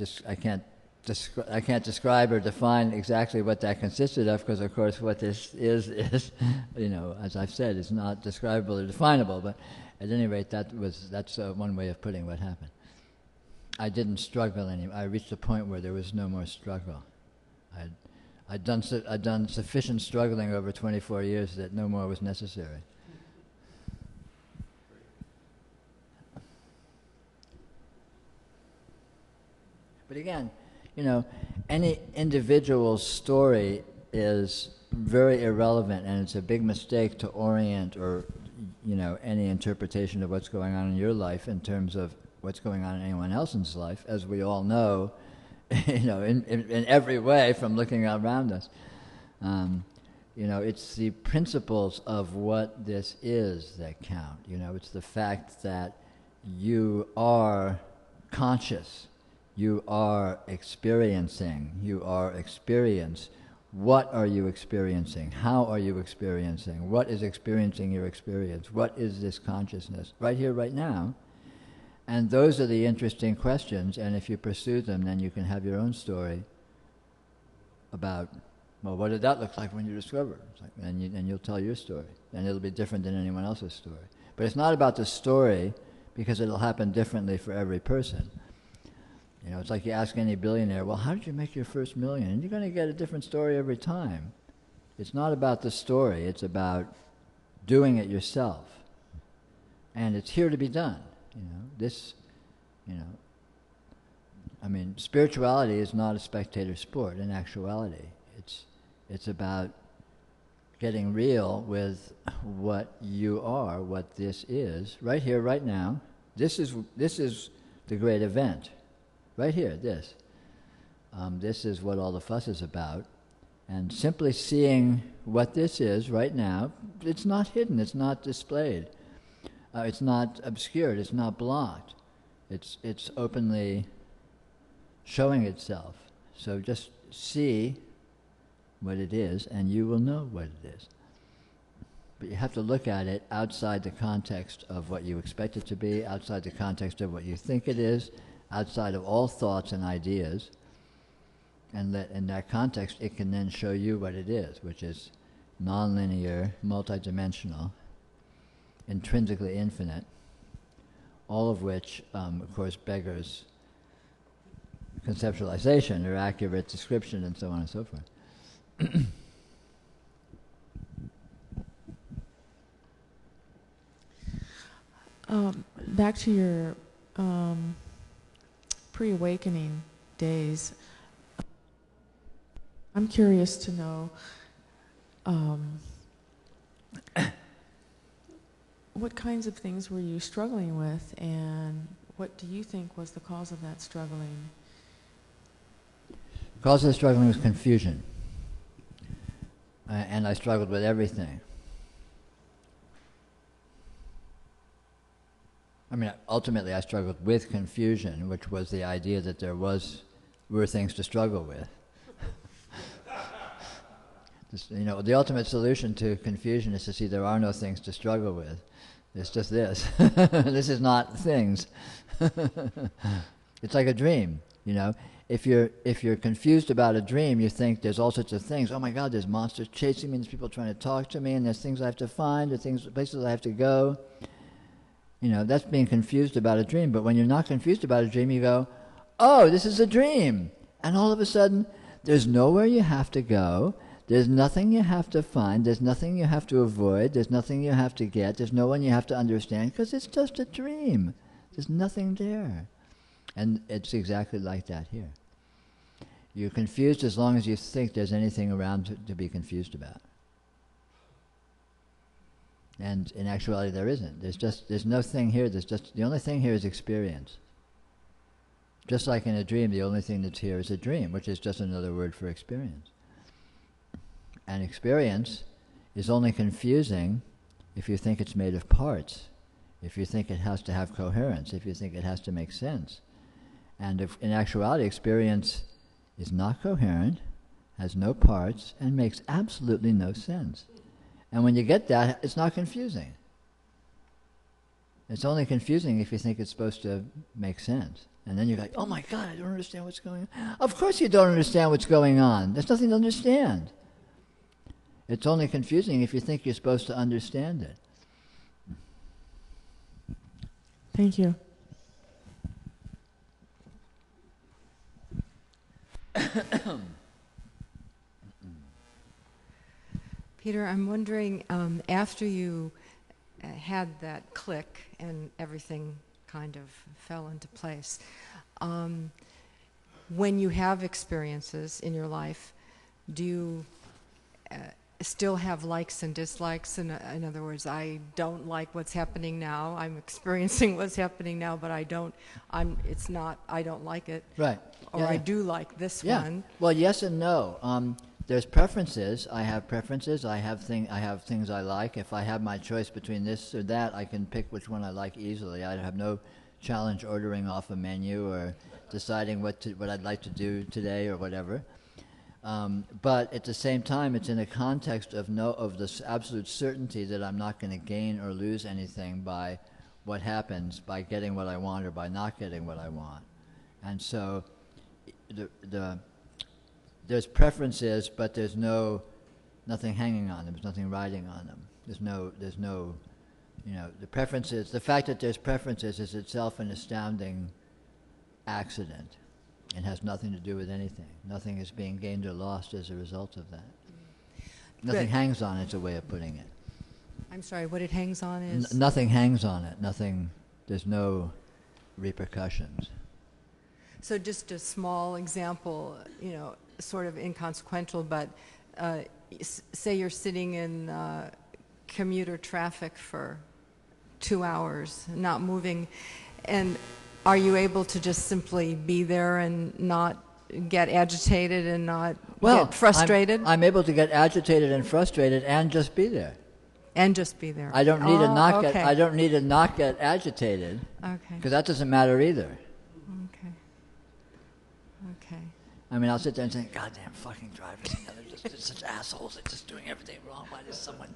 describe or define exactly what that consisted of, because of course what this is, as I've said, is not describable or definable. But at any rate, that's one way of putting what happened. I didn't struggle anymore. I reached a point where there was no more struggle. I'd done sufficient struggling over 24 years that no more was necessary. But again, any individual story is very irrelevant, and it's a big mistake to orient any interpretation of what's going on in your life in terms of what's going on in anyone else's life, as we all know, in every way from looking around us. It's the principles of what this is that count. It's the fact that you are conscious. You are experiencing. You are experience. What are you experiencing? How are you experiencing? What is experiencing your experience? What is this consciousness? Right here, right now. And those are the interesting questions, and if you pursue them, then you can have your own story about, well, what did that look like when you discovered it? And you'll tell your story, and it'll be different than anyone else's story. But it's not about the story, because it'll happen differently for every person. It's like you ask any billionaire, well, how did you make your first million? And you're going to get a different story every time. It's not about the story, it's about doing it yourself. And it's here to be done. Spirituality is not a spectator sport in actuality. It's about getting real with what you are, what this is, right here, right now. This is the great event. Right here, this. This is what all the fuss is about. And simply seeing what this is right now, it's not hidden, it's not displayed. It's not obscured, it's not blocked. It's openly showing itself. So just see what it is, and you will know what it is. But you have to look at it outside the context of what you expect it to be, outside the context of what you think it is, outside of all thoughts and ideas, and that in that context it can then show you what it is, which is nonlinear, multidimensional, intrinsically infinite, all of which, of course, beggars conceptualization or accurate description and so on and so forth. Back to your pre-awakening days, I'm curious to know what kinds of things were you struggling with, and what do you think was the cause of that struggling? The cause of the struggling was confusion. And I struggled with everything. Ultimately I struggled with confusion, which was the idea that were things to struggle with. The ultimate solution to confusion is to see there are no things to struggle with. It's just this. This is not things. It's like a dream, If you're confused about a dream, you think there's all sorts of things. Oh my God, there's monsters chasing me, there's people trying to talk to me, and there's things I have to find, there's places I have to go. That's being confused about a dream. But when you're not confused about a dream, you go, oh, this is a dream. And all of a sudden, there's nowhere you have to go. There's nothing you have to find. There's nothing you have to avoid. There's nothing you have to get. There's no one you have to understand, because it's just a dream. There's nothing there. And it's exactly like that here. You're confused as long as you think there's anything around to be confused about. And in actuality, there isn't. There's no thing here. The only thing here is experience. Just like in a dream, the only thing that's here is a dream, which is just another word for experience. And experience is only confusing if you think it's made of parts, if you think it has to have coherence, if you think it has to make sense. And if in actuality, experience is not coherent, has no parts, and makes absolutely no sense. And when you get that, it's not confusing. It's only confusing if you think it's supposed to make sense. And then you're like, oh my God, I don't understand what's going on. Of course you don't understand what's going on. There's nothing to understand. It's only confusing if you think you're supposed to understand it. Thank you. Peter, I'm wondering, after you had that click and everything kind of fell into place, when you have experiences in your life, do you still have likes and dislikes? In other words, I don't like what's happening now. I'm experiencing what's happening now, but I don't like it. Right. Or Yeah, I yeah. do like this Yeah. one. Well, yes and no. There's preferences. I have preferences. I have things I like. If I have my choice between this or that, I can pick which one I like easily. I have no challenge ordering off a menu or deciding what I'd like to do today or whatever. But at the same time, it's in a context of this absolute certainty that I'm not going to gain or lose anything by what happens, by getting what I want or by not getting what I want. And so there's preferences, but there's nothing hanging on them. There's nothing riding on them. There's no, the preferences. The fact that there's preferences is itself an astounding accident, and has nothing to do with anything. Nothing is being gained or lost as a result of that. Nothing hangs on it. It's a way of putting it. I'm sorry, what it hangs on is? Nothing hangs on it. Nothing. There's no repercussions. So just a small example, sort of inconsequential, but say you're sitting in commuter traffic for 2 hours, not moving, and are you able to just simply be there and not get agitated and not get frustrated? I'm able to get agitated and frustrated and just be there. And just be there. I don't need to not okay. get. I don't need to not get agitated. Okay. Because that doesn't matter either. Okay. I mean, I'll sit there and say, "Goddamn fucking drivers! They're just such assholes. They're just doing everything wrong. Why does someone?"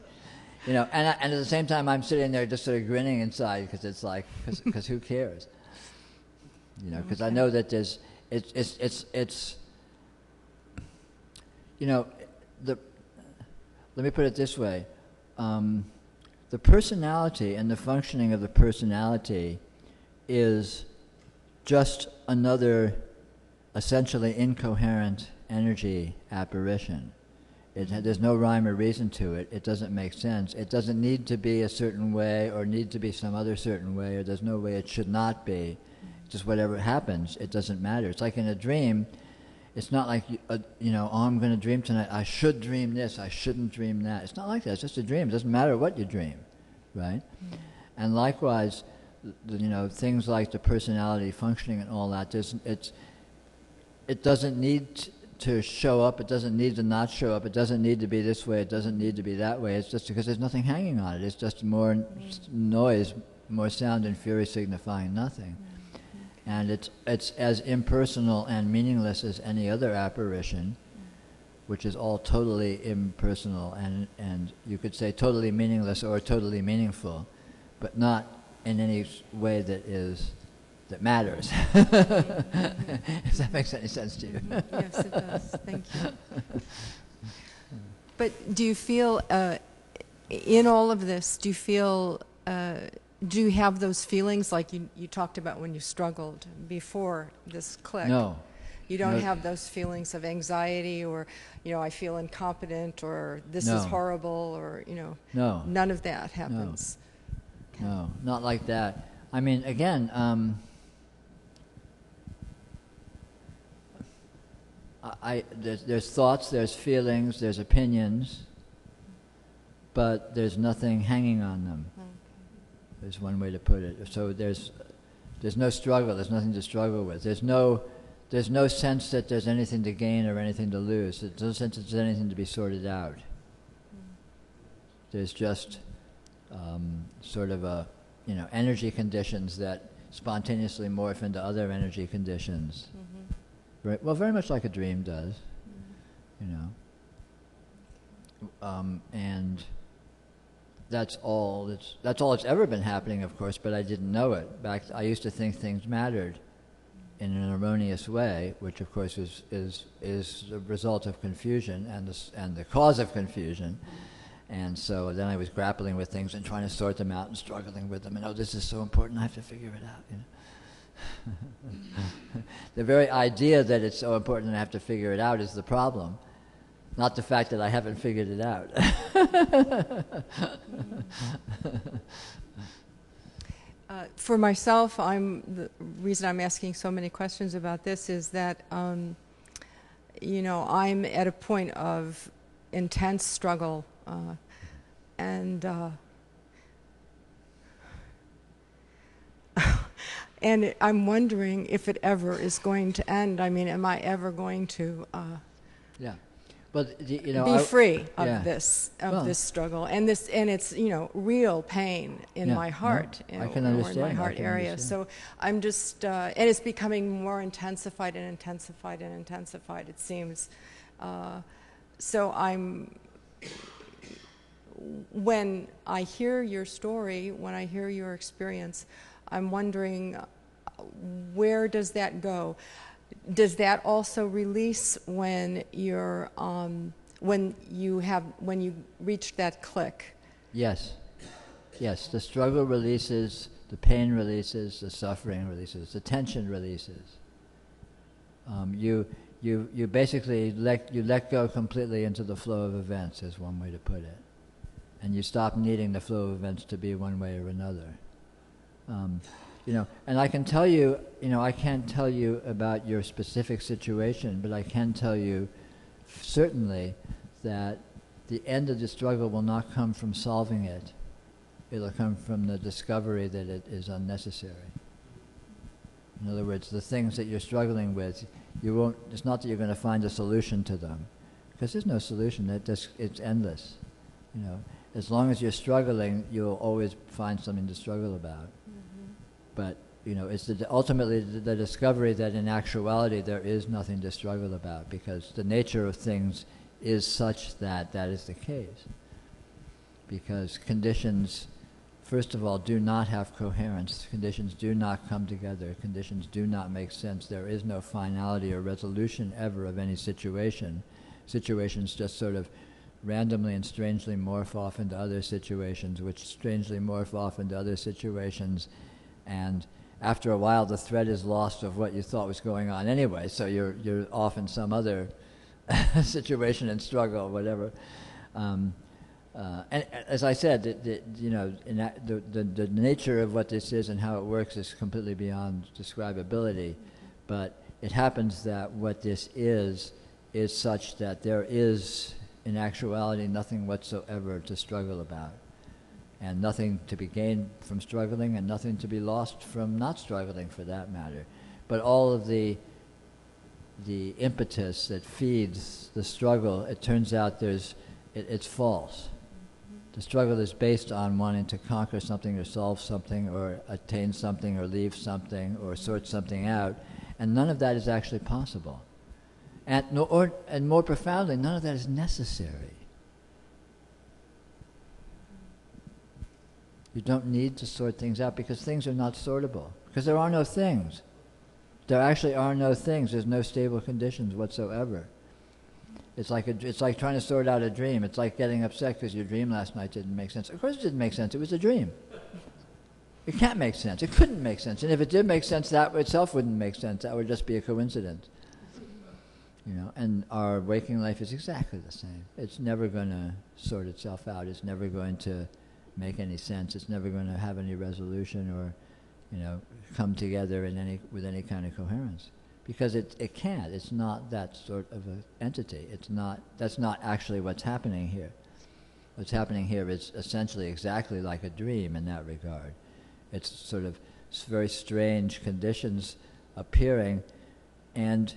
And at the same time, I'm sitting there just sort of grinning inside because it's like, because who cares? Because I know that there's, let me put it this way. The personality and the functioning of the personality is just another essentially incoherent energy apparition. There's no rhyme or reason to it. It doesn't make sense. It doesn't need to be a certain way or need to be some other certain way, or there's no way it should not be. Just whatever happens, it doesn't matter. It's like in a dream. It's not like, I'm going to dream tonight. I should dream this. I shouldn't dream that. It's not like that. It's just a dream. It doesn't matter what you dream, right? Mm. And likewise, things like the personality functioning and all that, it doesn't need to show up. It doesn't need to not show up. It doesn't need to be this way. It doesn't need to be that way. It's just because there's nothing hanging on it. It's just more noise, more sound and fury signifying nothing. And it's as impersonal and meaningless as any other apparition, which is all totally impersonal and you could say totally meaningless or totally meaningful, but not in any way that matters. If that makes any sense to you. Yes, it does. Thank you. But do you feel, in all of this, do you have those feelings like you talked about when you struggled before this click? No. You don't have those feelings of anxiety or, I feel incompetent or this is horrible or, No. None of that happens. No, not like that. I mean, again, there's thoughts, there's feelings, there's opinions, but there's nothing hanging on them. There's one way to put it. So there's no struggle. There's nothing to struggle with. There's no sense that there's anything to gain or anything to lose. There's no sense that there's anything to be sorted out. There's just sort of energy conditions that spontaneously morph into other energy conditions. Very much like a dream does, and that's all that's ever been happening, of course. But I didn't know it. I used to think things mattered in an erroneous way, which of course is the result of confusion and the cause of confusion. And so then I was grappling with things and trying to sort them out and struggling with them. And this is so important, I have to figure it out. The very idea that it's so important and I have to figure it out is the problem, not the fact that I haven't figured it out. For myself, the reason I'm asking so many questions about this is that, I'm at a point of intense struggle. And I'm wondering if it ever is going to end. I mean, am I ever going to be free of this struggle and it's real pain in my heart, I can understand. or in my heart area. So I'm just and it's becoming more intensified and intensified and intensified. It seems. So when I hear your story, when I hear your experience, I'm wondering, where does that go? Does that also release when when you reach that click? Yes. The struggle releases, the pain releases, the suffering releases, the tension releases. You basically let go completely into the flow of events, is one way to put it. And you stop needing the flow of events to be one way or another. And I can tell you, I can't tell you about your specific situation, but I can tell you certainly that the end of the struggle will not come from solving it. It'll come from the discovery that it is unnecessary. In other words, the things that you're struggling with, it's not that you're going to find a solution to them, because there's no solution. It's endless. As long as you're struggling, you'll always find something to struggle about. But it's ultimately the discovery that in actuality there is nothing to struggle about, because the nature of things is such that is the case. Because conditions, first of all, do not have coherence. Conditions do not come together. Conditions do not make sense. There is no finality or resolution ever of any situation. Situations just sort of randomly and strangely morph off into other situations, which strangely morph off into other situations, and after a while the thread is lost of what you thought was going on anyway, so you're off in some other situation and struggle, whatever. And as I said, the nature of what this is and how it works is completely beyond describability, but it happens that what this is such that there is in actuality nothing whatsoever to struggle about, and nothing to be gained from struggling, and nothing to be lost from not struggling, for that matter. But all of the impetus that feeds the struggle, it turns out it's false. The struggle is based on wanting to conquer something or solve something or attain something or leave something or sort something out, and none of that is actually possible. And more profoundly, none of that is necessary. You don't need to sort things out, because things are not sortable. Because there are no things. There actually are no things. There's no stable conditions whatsoever. It's like trying to sort out a dream. It's like getting upset because your dream last night didn't make sense. Of course it didn't make sense. It was a dream. It can't make sense. It couldn't make sense. And if it did make sense, that itself wouldn't make sense. That would just be a coincidence. And our waking life is exactly the same. It's never going to sort itself out. It's never going to make any sense. It's never going to have any resolution or, come together with any kind of coherence, because it can't. It's not that sort of an entity. That's not actually what's happening here. What's happening here is essentially exactly like a dream in that regard. It's sort of very strange conditions appearing, and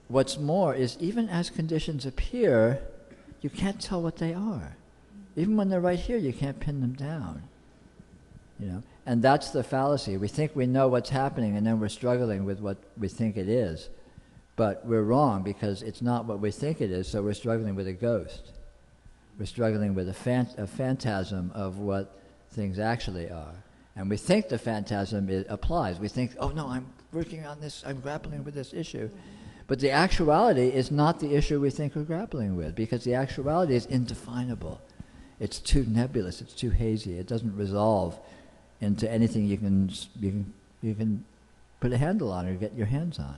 what's more is even as conditions appear, you can't tell what they are. Even when they're right here, you can't pin them down. You know, and that's the fallacy. We think we know what's happening, and then we're struggling with what we think it is. But we're wrong, because it's not what we think it is, so we're struggling with a ghost. We're struggling with a phantasm of what things actually are. And we think the phantasm applies. We think, oh no, I'm working on this, I'm grappling with this issue. But the actuality is not the issue we think we're grappling with, because the actuality is indefinable. It's too nebulous, it's too hazy, it doesn't resolve into anything you can put a handle on or get your hands on.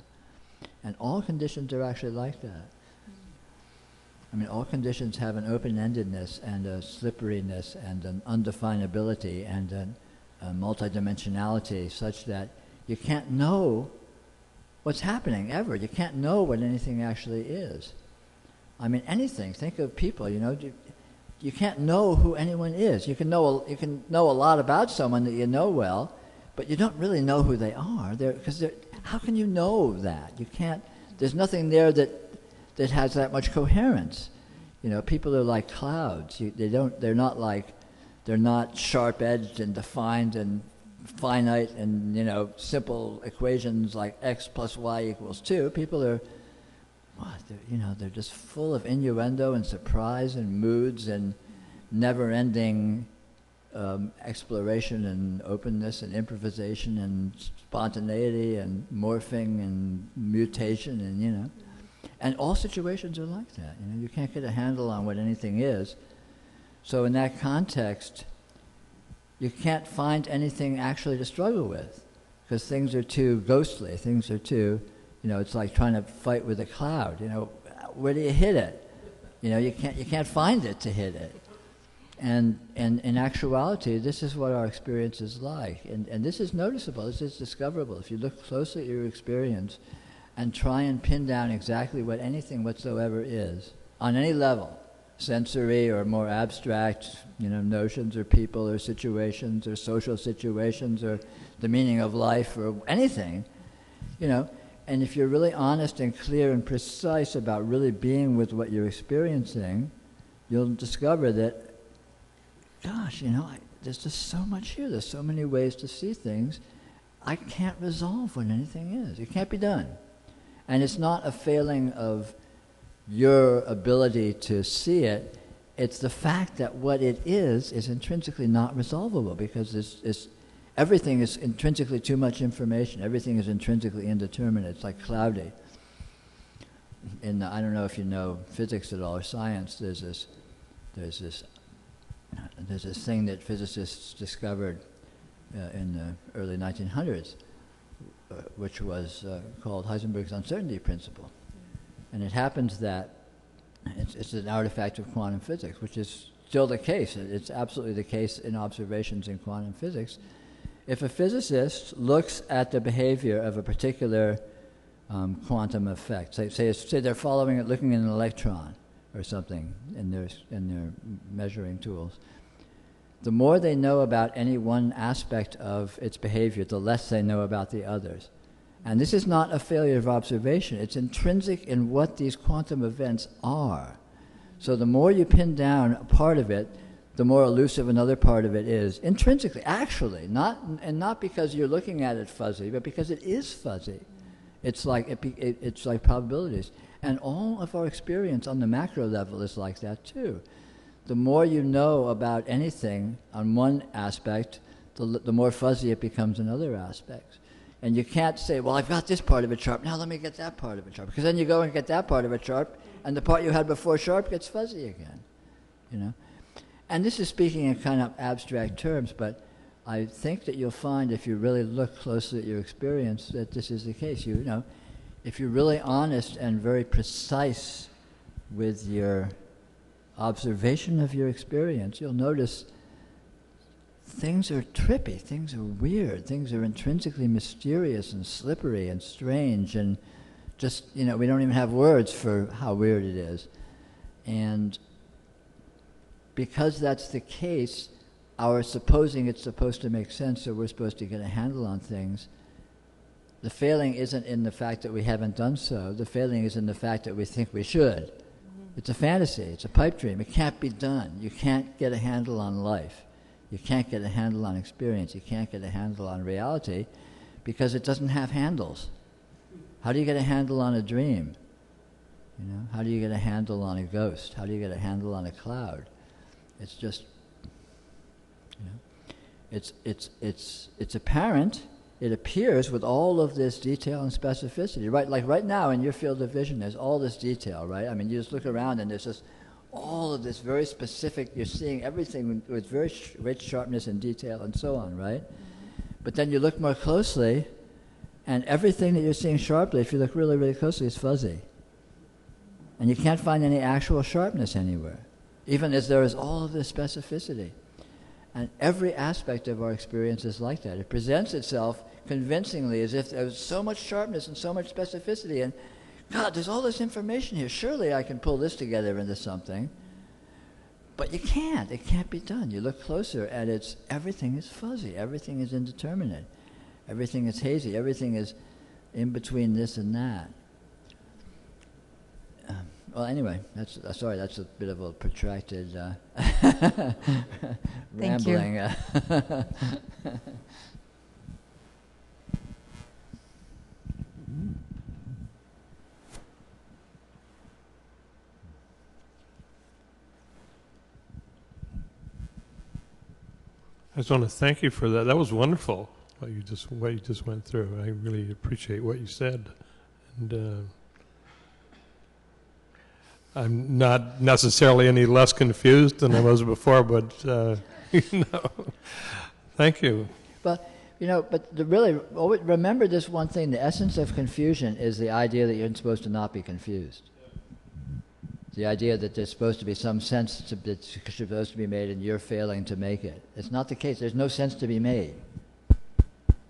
And all conditions are actually like that. I mean, all conditions have an open-endedness and a slipperiness and an undefinability and a multidimensionality such that you can't know what's happening ever. You can't know what anything actually is. I mean, anything. Think of people, you know. You can't know who anyone is. You can know a lot about someone that you know well, but you don't really know who they are. How can you know that? You can't. There's nothing there that has that much coherence. You know, people are like clouds. They're not sharp-edged and defined and finite and, you know, simple equations like x plus y equals 2. People are, they're just full of innuendo and surprise and moods and never-ending exploration and openness and improvisation and spontaneity and morphing and mutation and, you know. And all situations are like that. You know, you can't get a handle on what anything is. So in that context, you can't find anything actually to struggle with, because things are too ghostly. Things are too, you know, it's like trying to fight with a cloud. You know, where do you hit it? You know, you can't find it to hit it. And in actuality, this is what our experience is like. And this is noticeable, this is discoverable. If you look closely at your experience and try and pin down exactly what anything whatsoever is, on any level, sensory or more abstract, you know, notions or people or situations or social situations or the meaning of life or anything, you know, and if you're really honest and clear and precise about really being with what you're experiencing, you'll discover that, gosh, you know, there's just so much here. There's so many ways to see things. I can't resolve what anything is. It can't be done. And it's not a failing of your ability to see it. It's the fact that what it is intrinsically not resolvable, because everything is intrinsically too much information. Everything is intrinsically indeterminate. It's like cloudy. I don't know if you know physics at all or science. There's this thing that physicists discovered in the early 1900s, which was called Heisenberg's uncertainty principle. And it happens that it's an artifact of quantum physics, which is still the case. It's absolutely the case in observations in quantum physics. If a physicist looks at the behavior of a particular quantum effect, say they're following it, looking at an electron or something in their measuring tools, the more they know about any one aspect of its behavior, the less they know about the others. And this is not a failure of observation. It's intrinsic in what these quantum events are. So the more you pin down a part of it, the more elusive another part of it is. Intrinsically, actually, not because you're looking at it fuzzy, but because it is fuzzy. It's like probabilities. And all of our experience on the macro level is like that too. The more you know about anything on one aspect, the more fuzzy it becomes in other aspects. And you can't say, well, I've got this part of it sharp, now let me get that part of it sharp. Because then you go and get that part of it sharp, and the part you had before sharp gets fuzzy again, you know. And this is speaking in kind of abstract terms, but I think that you'll find, if you really look closely at your experience, that this is the case. You know, if you're really honest and very precise with your observation of your experience, you'll notice things are trippy, things are weird, things are intrinsically mysterious and slippery and strange, and just, you know, we don't even have words for how weird it is. And because that's the case, our supposing it's supposed to make sense, so we're supposed to get a handle on things, the failing isn't in the fact that we haven't done so. The failing is in the fact that we think we should. It's a fantasy. It's a pipe dream. It can't be done. You can't get a handle on life. You can't get a handle on experience. You can't get a handle on reality because it doesn't have handles. How do you get a handle on a dream? You know, how do you get a handle on a ghost? How do you get a handle on a cloud? It's just, you know, it's apparent. It appears with all of this detail and specificity, right? Like right now in your field of vision, there's all this detail, right? I mean, you just look around and there's just all of this very specific, you're seeing everything with very rich sharpness and detail and so on, right? But then you look more closely, and everything that you're seeing sharply, if you look really, really closely, is fuzzy. And you can't find any actual sharpness anywhere, even as there is all of this specificity. And every aspect of our experience is like that. It presents itself convincingly as if there's so much sharpness and so much specificity, and God, there's all this information here. Surely I can pull this together into something. But you can't. It can't be done. You look closer, and everything is fuzzy. Everything is indeterminate. Everything is hazy. Everything is in between this and that. Well, anyway, that's a bit of a protracted rambling. I just want to thank you for that. That was wonderful, what you just went through. I really appreciate what you said. And I'm not necessarily any less confused than I was before, but, thank you. But, remember this one thing. The essence of confusion is the idea that you're supposed to not be confused. The idea that there's supposed to be some sense that's supposed to be made and you're failing to make it. It's not the case. There's no sense to be made,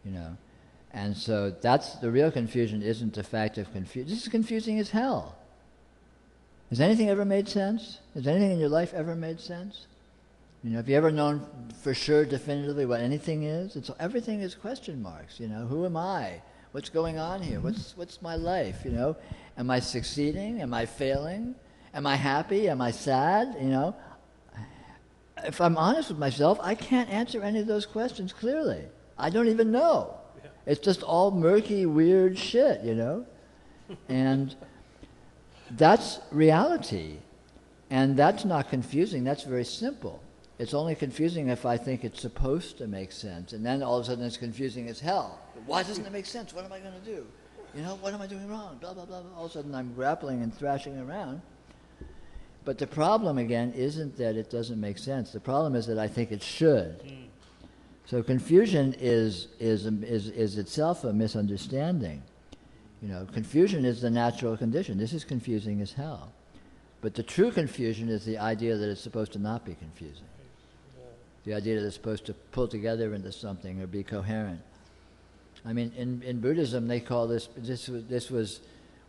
you know. And so that's the real confusion, isn't the fact of confusion. This is confusing as hell. Has anything ever made sense? Has anything in your life ever made sense? You know, have you ever known for sure definitively what anything is? Everything is question marks, you know. Who am I? What's going on here? What's my life, you know? Am I succeeding? Am I failing? Am I happy? Am I sad? You know, if I'm honest with myself, I can't answer any of those questions clearly. I don't even know. Yeah. It's just all murky, weird shit, you know? And that's reality. And that's not confusing. That's very simple. It's only confusing if I think it's supposed to make sense. And then all of a sudden it's confusing as hell. Why doesn't it make sense? What am I going to do? You know, what am I doing wrong? Blah, blah, blah, blah. All of a sudden I'm grappling and thrashing around. But the problem, again, isn't that it doesn't make sense. The problem is that I think it should. So confusion is itself a misunderstanding. You know, confusion is the natural condition. This is confusing as hell. But the true confusion is the idea that it's supposed to not be confusing. The idea that it's supposed to pull together into something or be coherent. I mean, in Buddhism, they call this was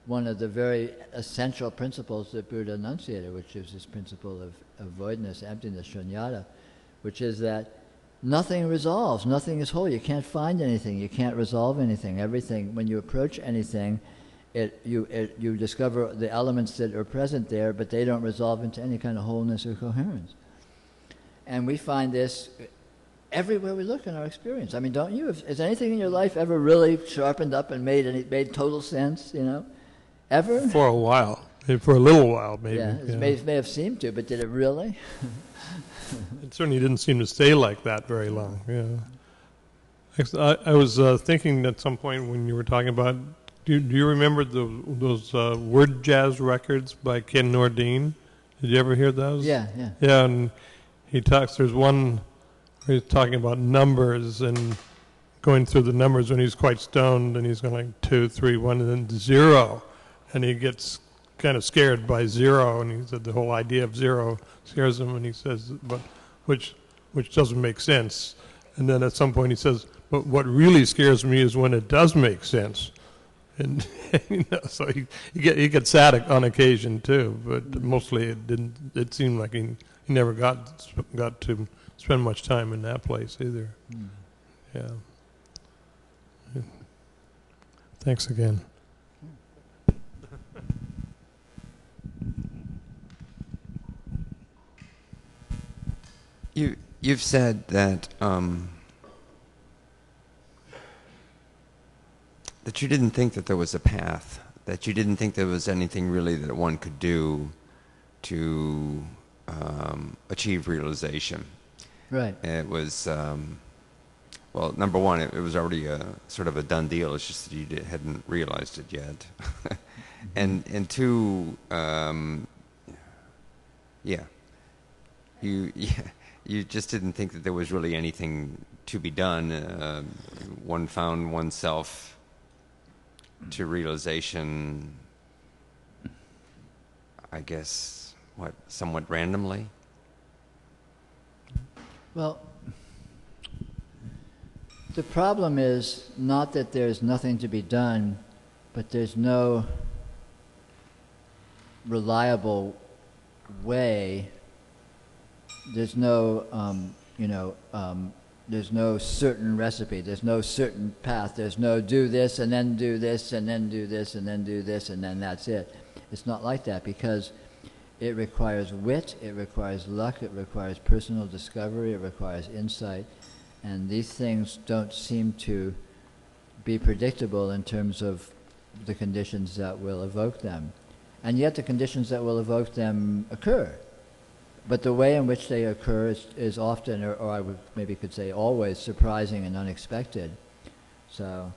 one of the very essential principles that Buddha enunciated, which is this principle of voidness, emptiness, shunyata, which is that nothing resolves, nothing is whole. You can't find anything, you can't resolve anything. Everything, when you approach anything, you discover the elements that are present there, but they don't resolve into any kind of wholeness or coherence. And we find this everywhere we look in our experience. I mean, don't you? Has anything in your life ever really sharpened up and made total sense, you know? Ever? For a while. For a little while, maybe. Yeah, it may have seemed to, but did it really? It certainly didn't seem to stay like that very long, yeah. I was thinking at some point when you were talking about, do you remember those word jazz records by Ken Nordine? Did you ever hear those? Yeah. Yeah, and there's one where he's talking about numbers and going through the numbers when he's quite stoned, and he's going like 2, 3, 1, and then 0. And he gets kind of scared by 0, and he said the whole idea of 0 scares him, and he says, but which doesn't make sense. And then at some point he says, but what really scares me is when it does make sense. And you know, so he gets sad on occasion too, but mostly it didn't. It seemed like he he never got to spend much time in that place either. Mm. Yeah. Thanks again. You've said that that you didn't think that there was a path, that you didn't think there was anything really that one could do to achieve realization. Right. It was, well, number one, it was already a sort of a done deal. It's just that you hadn't realized it yet. and two, yeah, you just didn't think that there was really anything to be done. One found oneself to realization, I guess, somewhat randomly? Well, the problem is not that there's nothing to be done, but there's no reliable way. There's no, there's no certain recipe. There's no certain path. There's no do this and then do this and then do this and then do this and then that's it. It's not like that because it requires wit, it requires luck, it requires personal discovery, it requires insight. And these things don't seem to be predictable in terms of the conditions that will evoke them. And yet the conditions that will evoke them occur. But the way in which they occur is often, or I would maybe could say always, surprising and unexpected. So,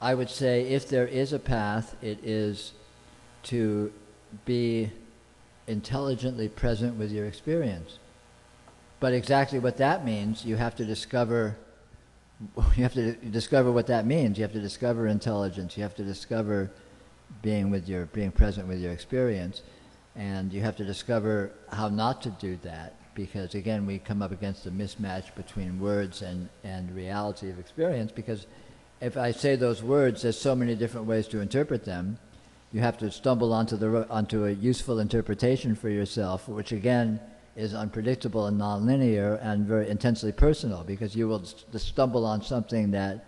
I would say if there is a path, it is to be intelligently present with your experience. But exactly what that means, you have to discover. You have to discover what that means. You have to discover intelligence. You have to discover being present with your experience. And you have to discover how not to do that, because again, we come up against a mismatch between words and reality of experience, because if I say those words, there's so many different ways to interpret them. You have to stumble onto a useful interpretation for yourself, which again is unpredictable and nonlinear and very intensely personal, because you will stumble on something that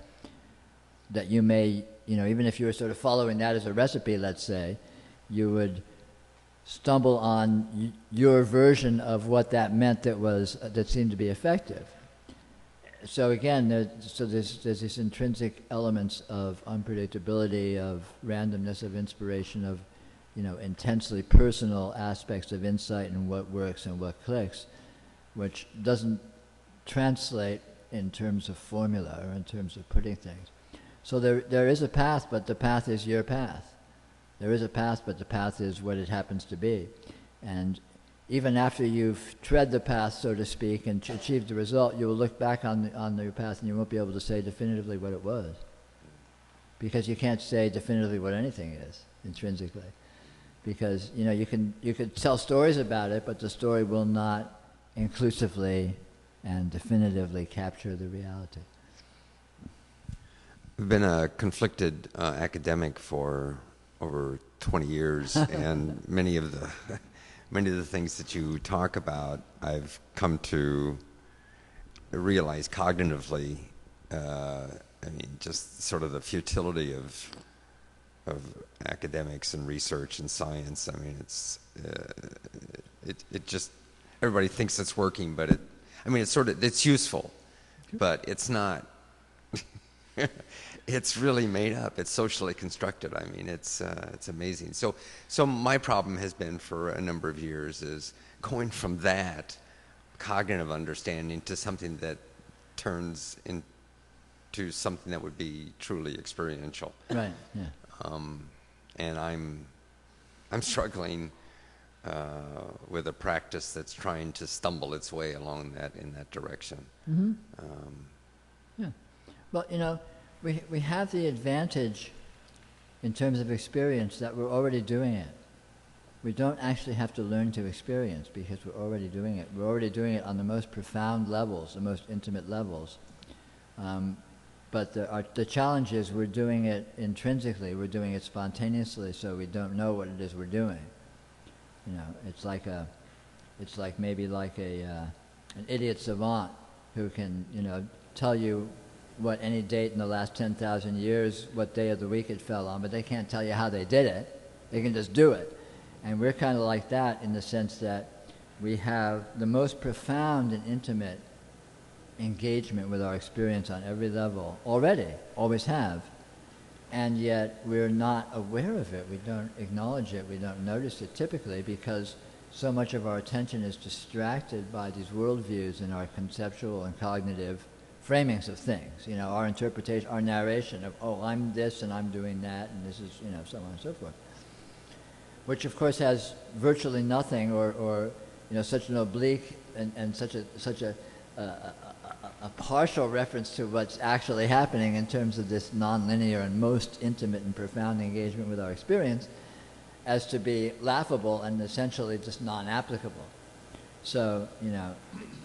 you may, even if you were sort of following that as a recipe, let's say, you would stumble on your version of what that meant that seemed to be effective. So again, there's these intrinsic elements of unpredictability, of randomness, of inspiration, of intensely personal aspects of insight and what works and what clicks, which doesn't translate in terms of formula or in terms of putting things. So there is a path, but the path is your path. There is a path, but the path is what it happens to be. And even after you've tread the path, so to speak, and achieved the result, you will look back on your path and you won't be able to say definitively what it was. Because you can't say definitively what anything is, intrinsically. Because, you could tell stories about it, but the story will not inclusively and definitively capture the reality. I've been a conflicted academic for over 20 years, and many of the things that you talk about, I've come to realize cognitively. Just sort of the futility of academics and research and science. It just, everybody thinks it's working, but it's useful, but it's not. It's really made up. It's socially constructed. It's amazing. So my problem has been for a number of years is going from that cognitive understanding to something that turns into something that would be truly experiential. Right. Yeah. And I'm struggling with a practice that's trying to stumble its way along in that direction. Mm-hmm. Yeah. Well, we have the advantage in terms of experience that we're already doing it. We don't actually have to learn to experience because we're already doing it. We're already doing it on the most profound levels, the most intimate levels. But the challenge is we're doing it intrinsically. We're doing it spontaneously, so we don't know what it is we're doing. You know, it's like maybe like an idiot savant who can, you know, tell you what any date in the last 10,000 years, what day of the week it fell on, but they can't tell you how they did it. They can just do it. And we're kind of like that in the sense that we have the most profound and intimate engagement with our experience on every level already, always have, and yet we're not aware of it. We don't acknowledge it. We don't notice it typically because so much of our attention is distracted by these worldviews and our conceptual and cognitive framings of things. You know, our interpretation, our narration of, oh, I'm this and I'm doing that and this is, you know, so on and so forth. Which of course has virtually nothing or you know, such an oblique and such a partial reference to what's actually happening in terms of this nonlinear and most intimate and profound engagement with our experience as to be laughable and essentially just non-applicable. So, you know,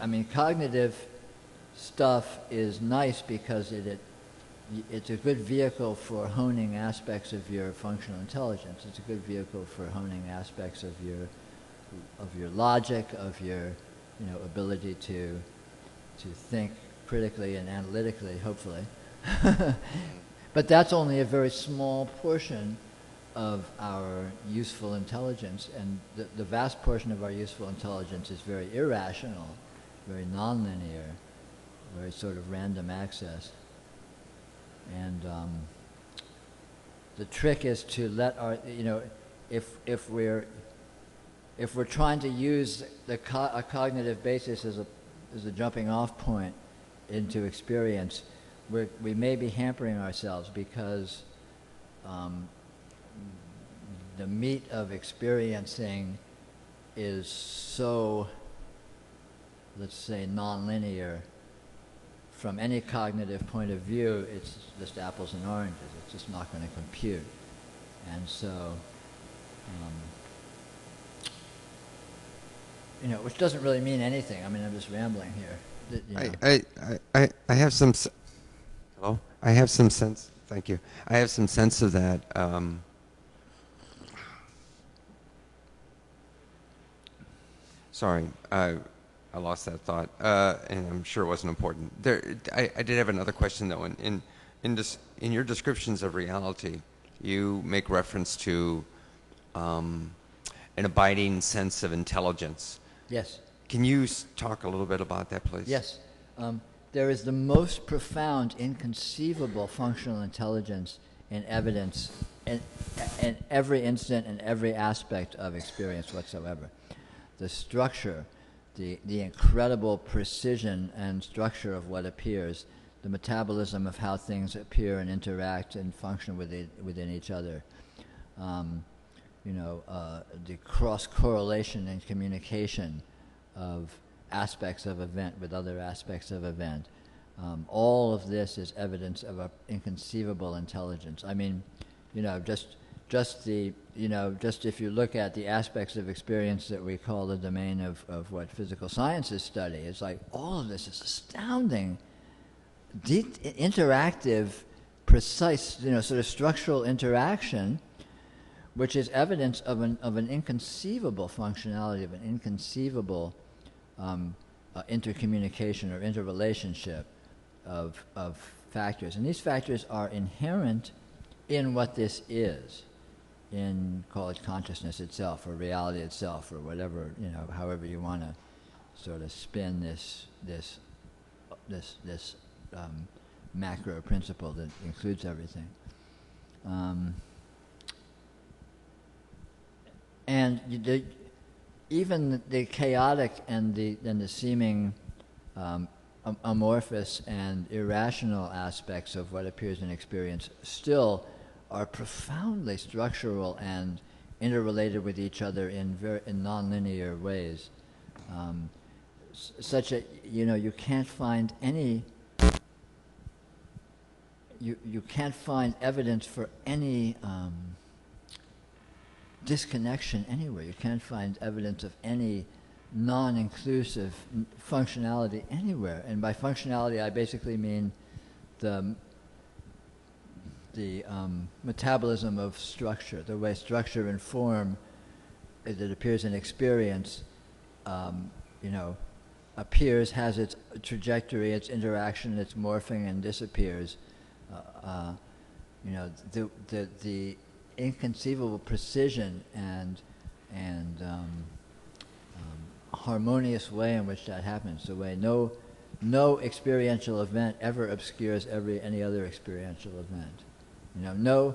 I mean, cognitive stuff is nice because it's a good vehicle for honing aspects of your functional intelligence. It's a good vehicle for honing aspects of your logic, of your, you know, ability to think critically and analytically, hopefully. But that's only a very small portion of our useful intelligence, and the vast portion of our useful intelligence is very irrational, very nonlinear, very sort of random access. And the trick is to let our, you know, if we're trying to use a cognitive basis as a jumping off point into experience, we may be hampering ourselves because the meat of experiencing is so, let's say, nonlinear. From any cognitive point of view, it's just apples and oranges. It's just not going to compute. And so, you know, which doesn't really mean anything. I mean, I'm just rambling here. You know. I have some. Hello. I have some sense. Thank you. I have some sense of that. Sorry, I lost that thought, and I'm sure it wasn't important. I did have another question though. In your descriptions of reality, you make reference to an abiding sense of intelligence. Yes. Can you talk a little bit about that, please? Yes. There is the most profound, inconceivable functional intelligence in evidence in every instant and every aspect of experience whatsoever. The structure, the incredible precision and structure of what appears, the metabolism of how things appear and interact and function within each other, the cross-correlation and communication of aspects of event with other aspects of event. All of this is evidence of an inconceivable intelligence. I mean, just if you look at the aspects of experience that we call the domain of what physical sciences study, it's like all of this is astounding, deep, interactive, precise, sort of structural interaction, which is evidence of an inconceivable functionality, of an inconceivable intercommunication or interrelationship of factors. And these factors are inherent in what this is, in, call it consciousness itself or reality itself or whatever, however you want to sort of spin this macro principle that includes everything. And even the chaotic and the seeming amorphous and irrational aspects of what appears in experience still are profoundly structural and interrelated with each other in nonlinear ways. Such that you can't find any. You can't find evidence for any disconnection anywhere. You can't find evidence of any non-inclusive functionality anywhere. And by functionality, I basically mean the metabolism of structure, the way structure and form that appears in experience, you know, appears, has its trajectory, its interaction, its morphing, and disappears. You know, the inconceivable precision and harmonious way in which that happens, the way no experiential event ever obscures any other experiential event. You know,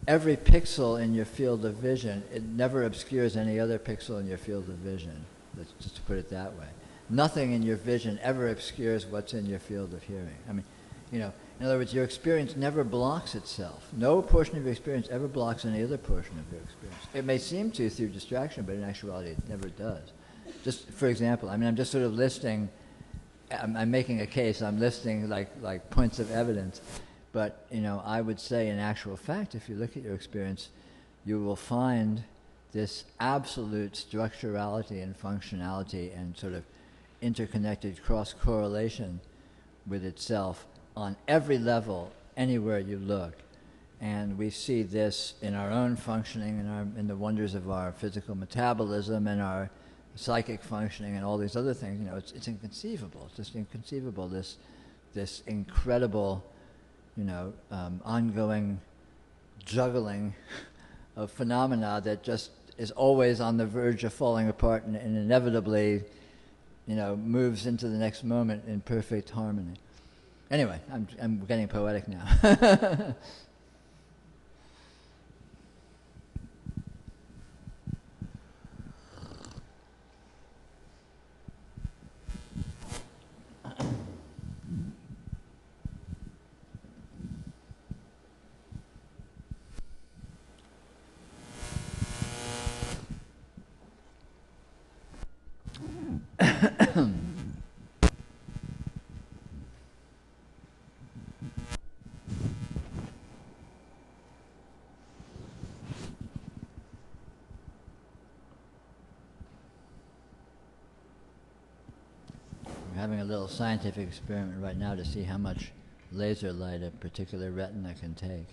every pixel in your field of vision, it never obscures any other pixel in your field of vision. Let's just put it that way. Nothing in your vision ever obscures what's in your field of hearing. I mean, you know, in other words, your experience never blocks itself. No portion of your experience ever blocks any other portion of your experience. It may seem to through distraction, but in actuality it never does. Just for example, I mean, I'm just sort of listing, I'm making a case, I'm listing like points of evidence, but, you know, I would say in actual fact, if you look at your experience, you will find this absolute structurality and functionality and sort of interconnected cross-correlation with itself on every level, anywhere you look. And we see this in our own functioning, in the wonders of our physical metabolism and our psychic functioning and all these other things. You know, it's inconceivable. It's just inconceivable, this incredible, you know, ongoing juggling of phenomena that just is always on the verge of falling apart and inevitably, you know, moves into the next moment in perfect harmony. Anyway, I'm getting poetic now. We're having a little scientific experiment right now to see how much laser light a particular retina can take.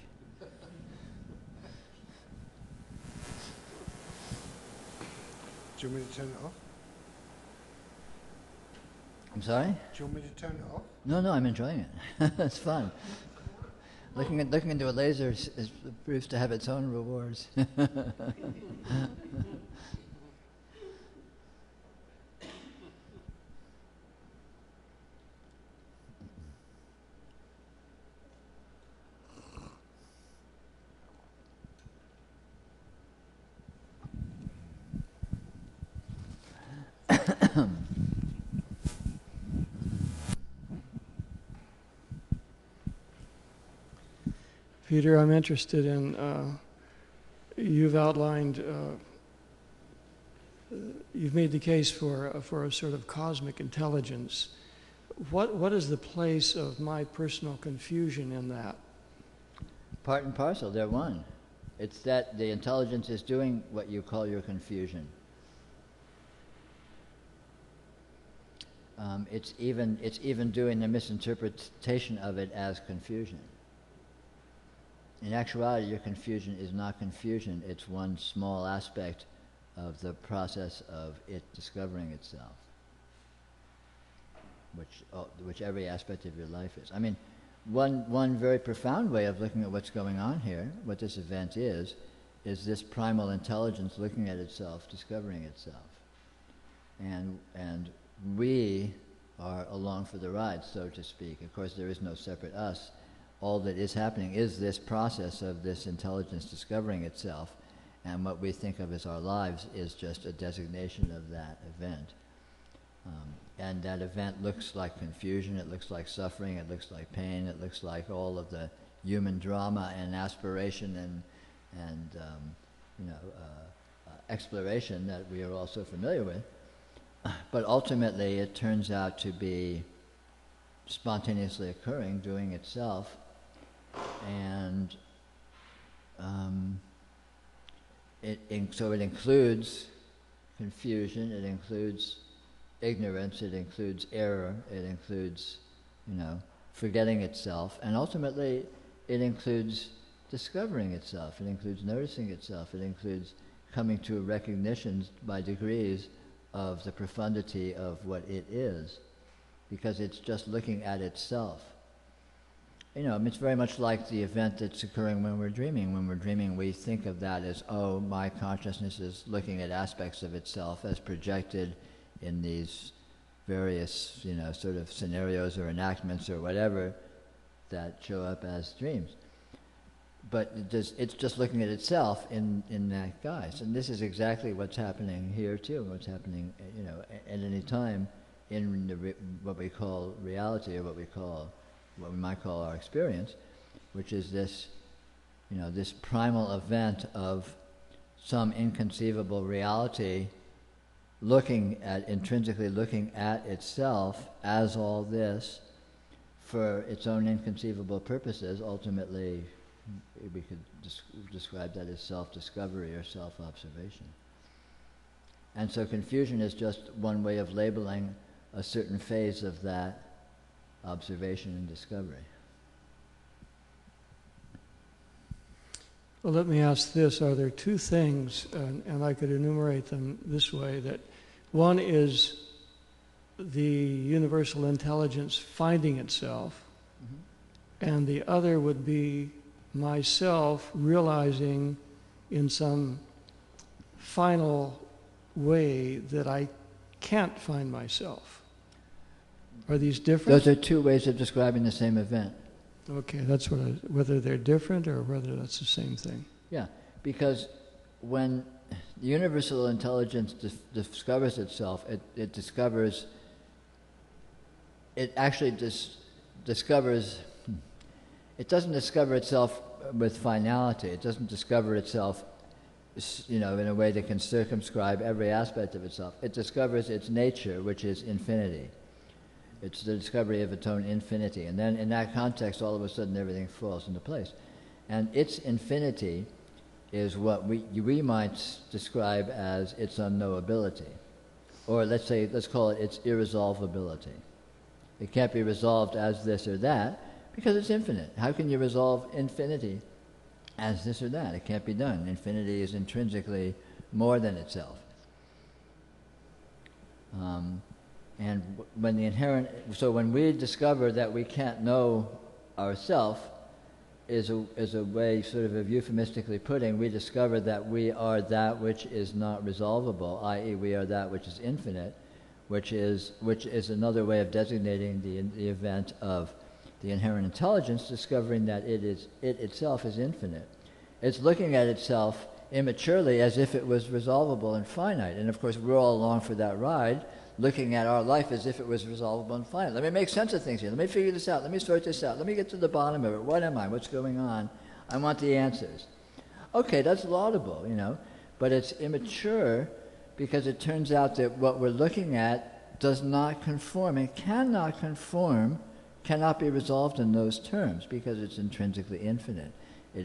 Do you want me to turn it off? I'm sorry? Do you want me to turn it off? No, I'm enjoying it. It's fun. Looking into a laser proves to have its own rewards. Peter, I'm interested in, you've outlined, you've made the case for a sort of cosmic intelligence. What is the place of my personal confusion in that? Part and parcel, they're one. It's that the intelligence is doing what you call your confusion. It's even doing the misinterpretation of it as confusion. In actuality, your confusion is not confusion. It's one small aspect of the process of it discovering itself, which every aspect of your life is. I mean, one very profound way of looking at what's going on here, what this event is this primal intelligence looking at itself, discovering itself. And we are along for the ride, so to speak. Of course, there is no separate us. All that is happening is this process of this intelligence discovering itself, and what we think of as our lives is just a designation of that event. And that event looks like confusion, it looks like suffering, it looks like pain, it looks like all of the human drama and aspiration and exploration that we are all so familiar with. But ultimately it turns out to be spontaneously occurring, doing itself, and so it includes confusion, it includes ignorance, it includes error, it includes, forgetting itself, and ultimately it includes discovering itself, it includes noticing itself, it includes coming to recognitions by degrees of the profundity of what it is, because it's just looking at itself. You know, I mean, it's very much like the event that's occurring when we're dreaming. When we're dreaming, we think of that as, oh, my consciousness is looking at aspects of itself as projected in these various, you know, sort of scenarios or enactments or whatever that show up as dreams. But it's just looking at itself in that guise. And this is exactly what's happening here too, what's happening, you know, at any time in what we call reality, or what we might call our experience, which is this, you know, this primal event of some inconceivable reality intrinsically looking at itself as all this for its own inconceivable purposes. Ultimately, we could describe that as self-discovery or self-observation. And so confusion is just one way of labeling a certain phase of that observation and discovery. Well, let me ask this. Are there two things, and I could enumerate them this way, that one is the universal intelligence finding itself, and the other would be myself realizing in some final way that I can't find myself. Are these different? Those are two ways of describing the same event. Okay, that's what whether they're different or whether that's the same thing. Yeah, because when the universal intelligence discovers itself, it discovers, it actually discovers, it doesn't discover itself with finality. It doesn't discover itself, you know, in a way that can circumscribe every aspect of itself. It discovers its nature, which is infinity. It's the discovery of its own infinity. And then in that context, all of a sudden everything falls into place. And its infinity is what we might describe as its unknowability. Or let's call it its irresolvability. It can't be resolved as this or that because it's infinite. How can you resolve infinity as this or that? It can't be done. Infinity is intrinsically more than itself. And when we discover that we can't know ourself, is a way sort of euphemistically putting, we discover that we are that which is not resolvable, i.e. we are that which is infinite, which is another way of designating the event of the inherent intelligence, discovering that it itself is infinite. It's looking at itself immaturely as if it was resolvable and finite. And of course we're all along for that ride, looking at our life as if it was resolvable and finite. Let me make sense of things here. Let me figure this out. Let me sort this out. Let me get to the bottom of it. What am I? What's going on? I want the answers. Okay, that's laudable, you know, but it's immature because it turns out that what we're looking at does not conform. It cannot conform, cannot be resolved in those terms because it's intrinsically infinite. It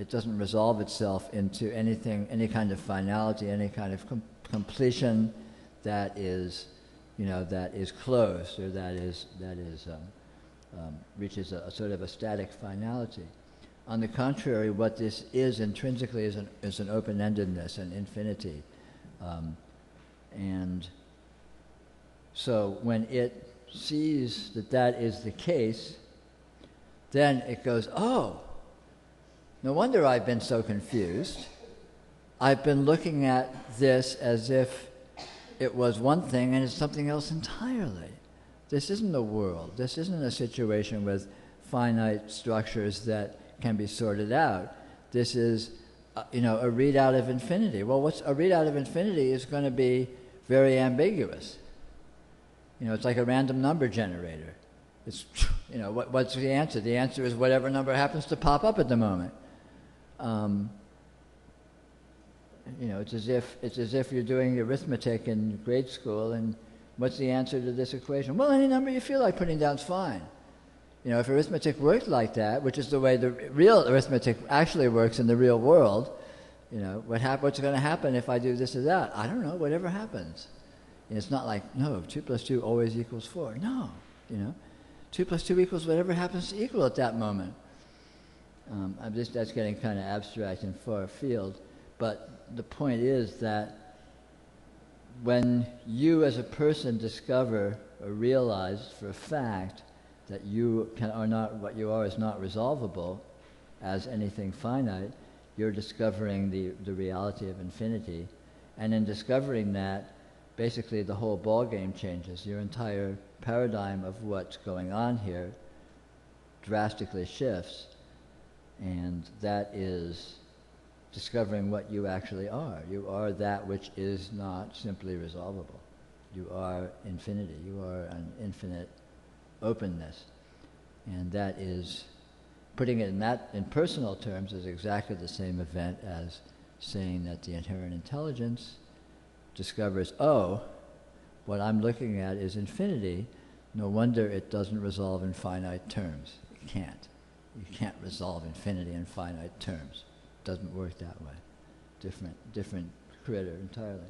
doesn't resolve itself into anything, any kind of finality, any kind of completion that is, you know, that is closed, or that reaches a sort of a static finality. On the contrary, what this is intrinsically is an open-endedness, an infinity, and so when it sees that is the case, then it goes, oh, no wonder I've been so confused. I've been looking at this as if it was one thing and it's something else entirely. This isn't the world. This isn't a situation with finite structures that can be sorted out. This is, you know, a readout of infinity. Well, what's a readout of infinity is going to be very ambiguous. You know, it's like a random number generator. It's, you know, what's the answer? The answer is whatever number happens to pop up at the moment. You know, it's as if you're doing arithmetic in grade school, and what's the answer to this equation? Well, any number you feel like putting down is fine. You know, if arithmetic worked like that, which is the way the real arithmetic actually works in the real world, you know, what's going to happen if I do this or that? I don't know, whatever happens. And it's not like, no, 2 plus 2 always equals 4. No, you know, 2 plus 2 equals whatever happens to equal at that moment. That's getting kind of abstract and far afield. But the point is that when you as a person discover or realize for a fact that you are not, what you are is not resolvable as anything finite, you're discovering the reality of infinity. And in discovering that, basically the whole ballgame changes. Your entire paradigm of what's going on here drastically shifts. And that is discovering what you actually are. You are that which is not simply resolvable. You are infinity. You are an infinite openness. And that is, putting it in personal terms, is exactly the same event as saying that the inherent intelligence discovers, oh, what I'm looking at is infinity. No wonder it doesn't resolve in finite terms. It can't. You can't resolve infinity in finite terms. It doesn't work that way. Different critter entirely.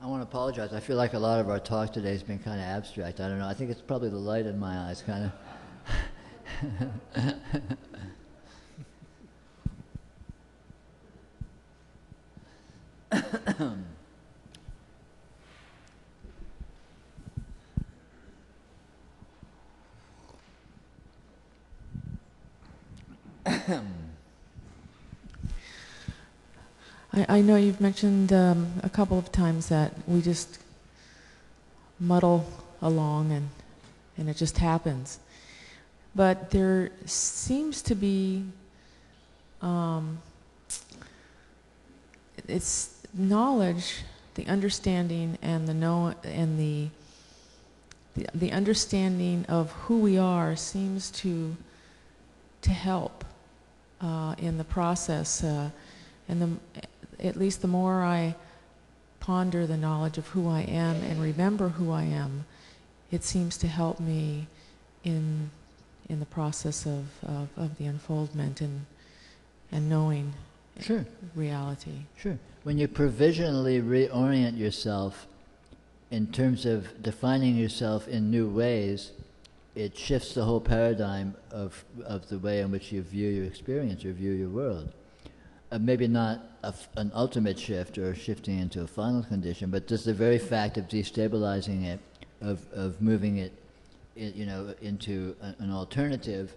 I want to apologize. I feel like a lot of our talk today has been kind of abstract. I don't know. I think it's probably the light in my eyes, kind of. I know you've mentioned a couple of times that we just muddle along and it just happens. But there seems to be, it's knowledge, the understanding, and the understanding of who we are seems to help in the process. At least the more I ponder the knowledge of who I am and remember who I am, it seems to help me in the process of the unfoldment and knowing Sure. reality. Sure. When you provisionally reorient yourself in terms of defining yourself in new ways, it shifts the whole paradigm of the way in which you view your experience or view your world. Maybe not an ultimate shift or shifting into a final condition, but just the very fact of destabilizing it, of moving it, into an alternative,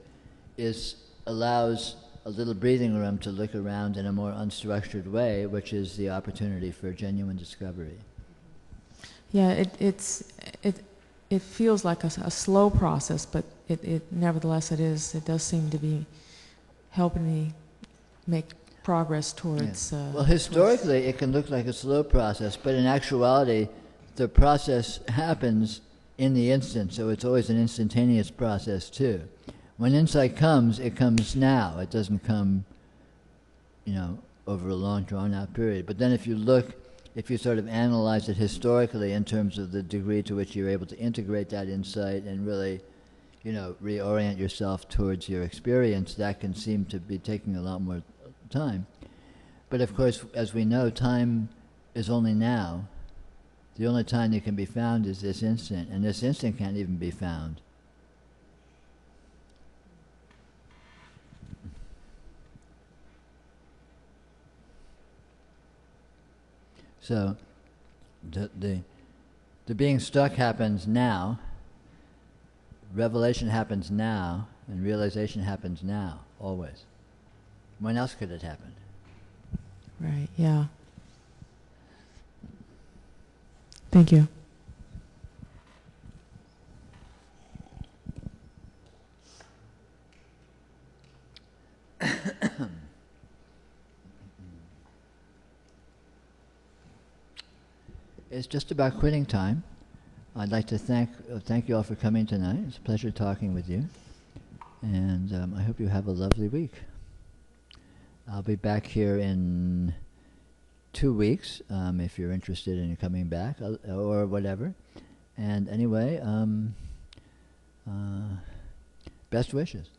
allows a little breathing room to look around in a more unstructured way, which is the opportunity for genuine discovery. Yeah, it feels like a slow process, but it nevertheless it does seem to be helping me make progress towards... well, historically, it can look like a slow process, but in actuality, the process happens in the instant, so it's always an instantaneous process, too. When insight comes, it comes now. It doesn't come, over a long, drawn-out period. But then if you sort of analyze it historically in terms of the degree to which you're able to integrate that insight and really, reorient yourself towards your experience, that can seem to be taking a lot more time. But of course, as we know, time is only now. The only time that can be found is this instant, and this instant can't even be found. So, the being stuck happens now, revelation happens now, and realization happens now, always. When else could it happen? Right, yeah. Thank you. It's just about quitting time. I'd like to thank you all for coming tonight. It's a pleasure talking with you. And I hope you have a lovely week. I'll be back here in 2 weeks, if you're interested in coming back, or whatever. And anyway, best wishes.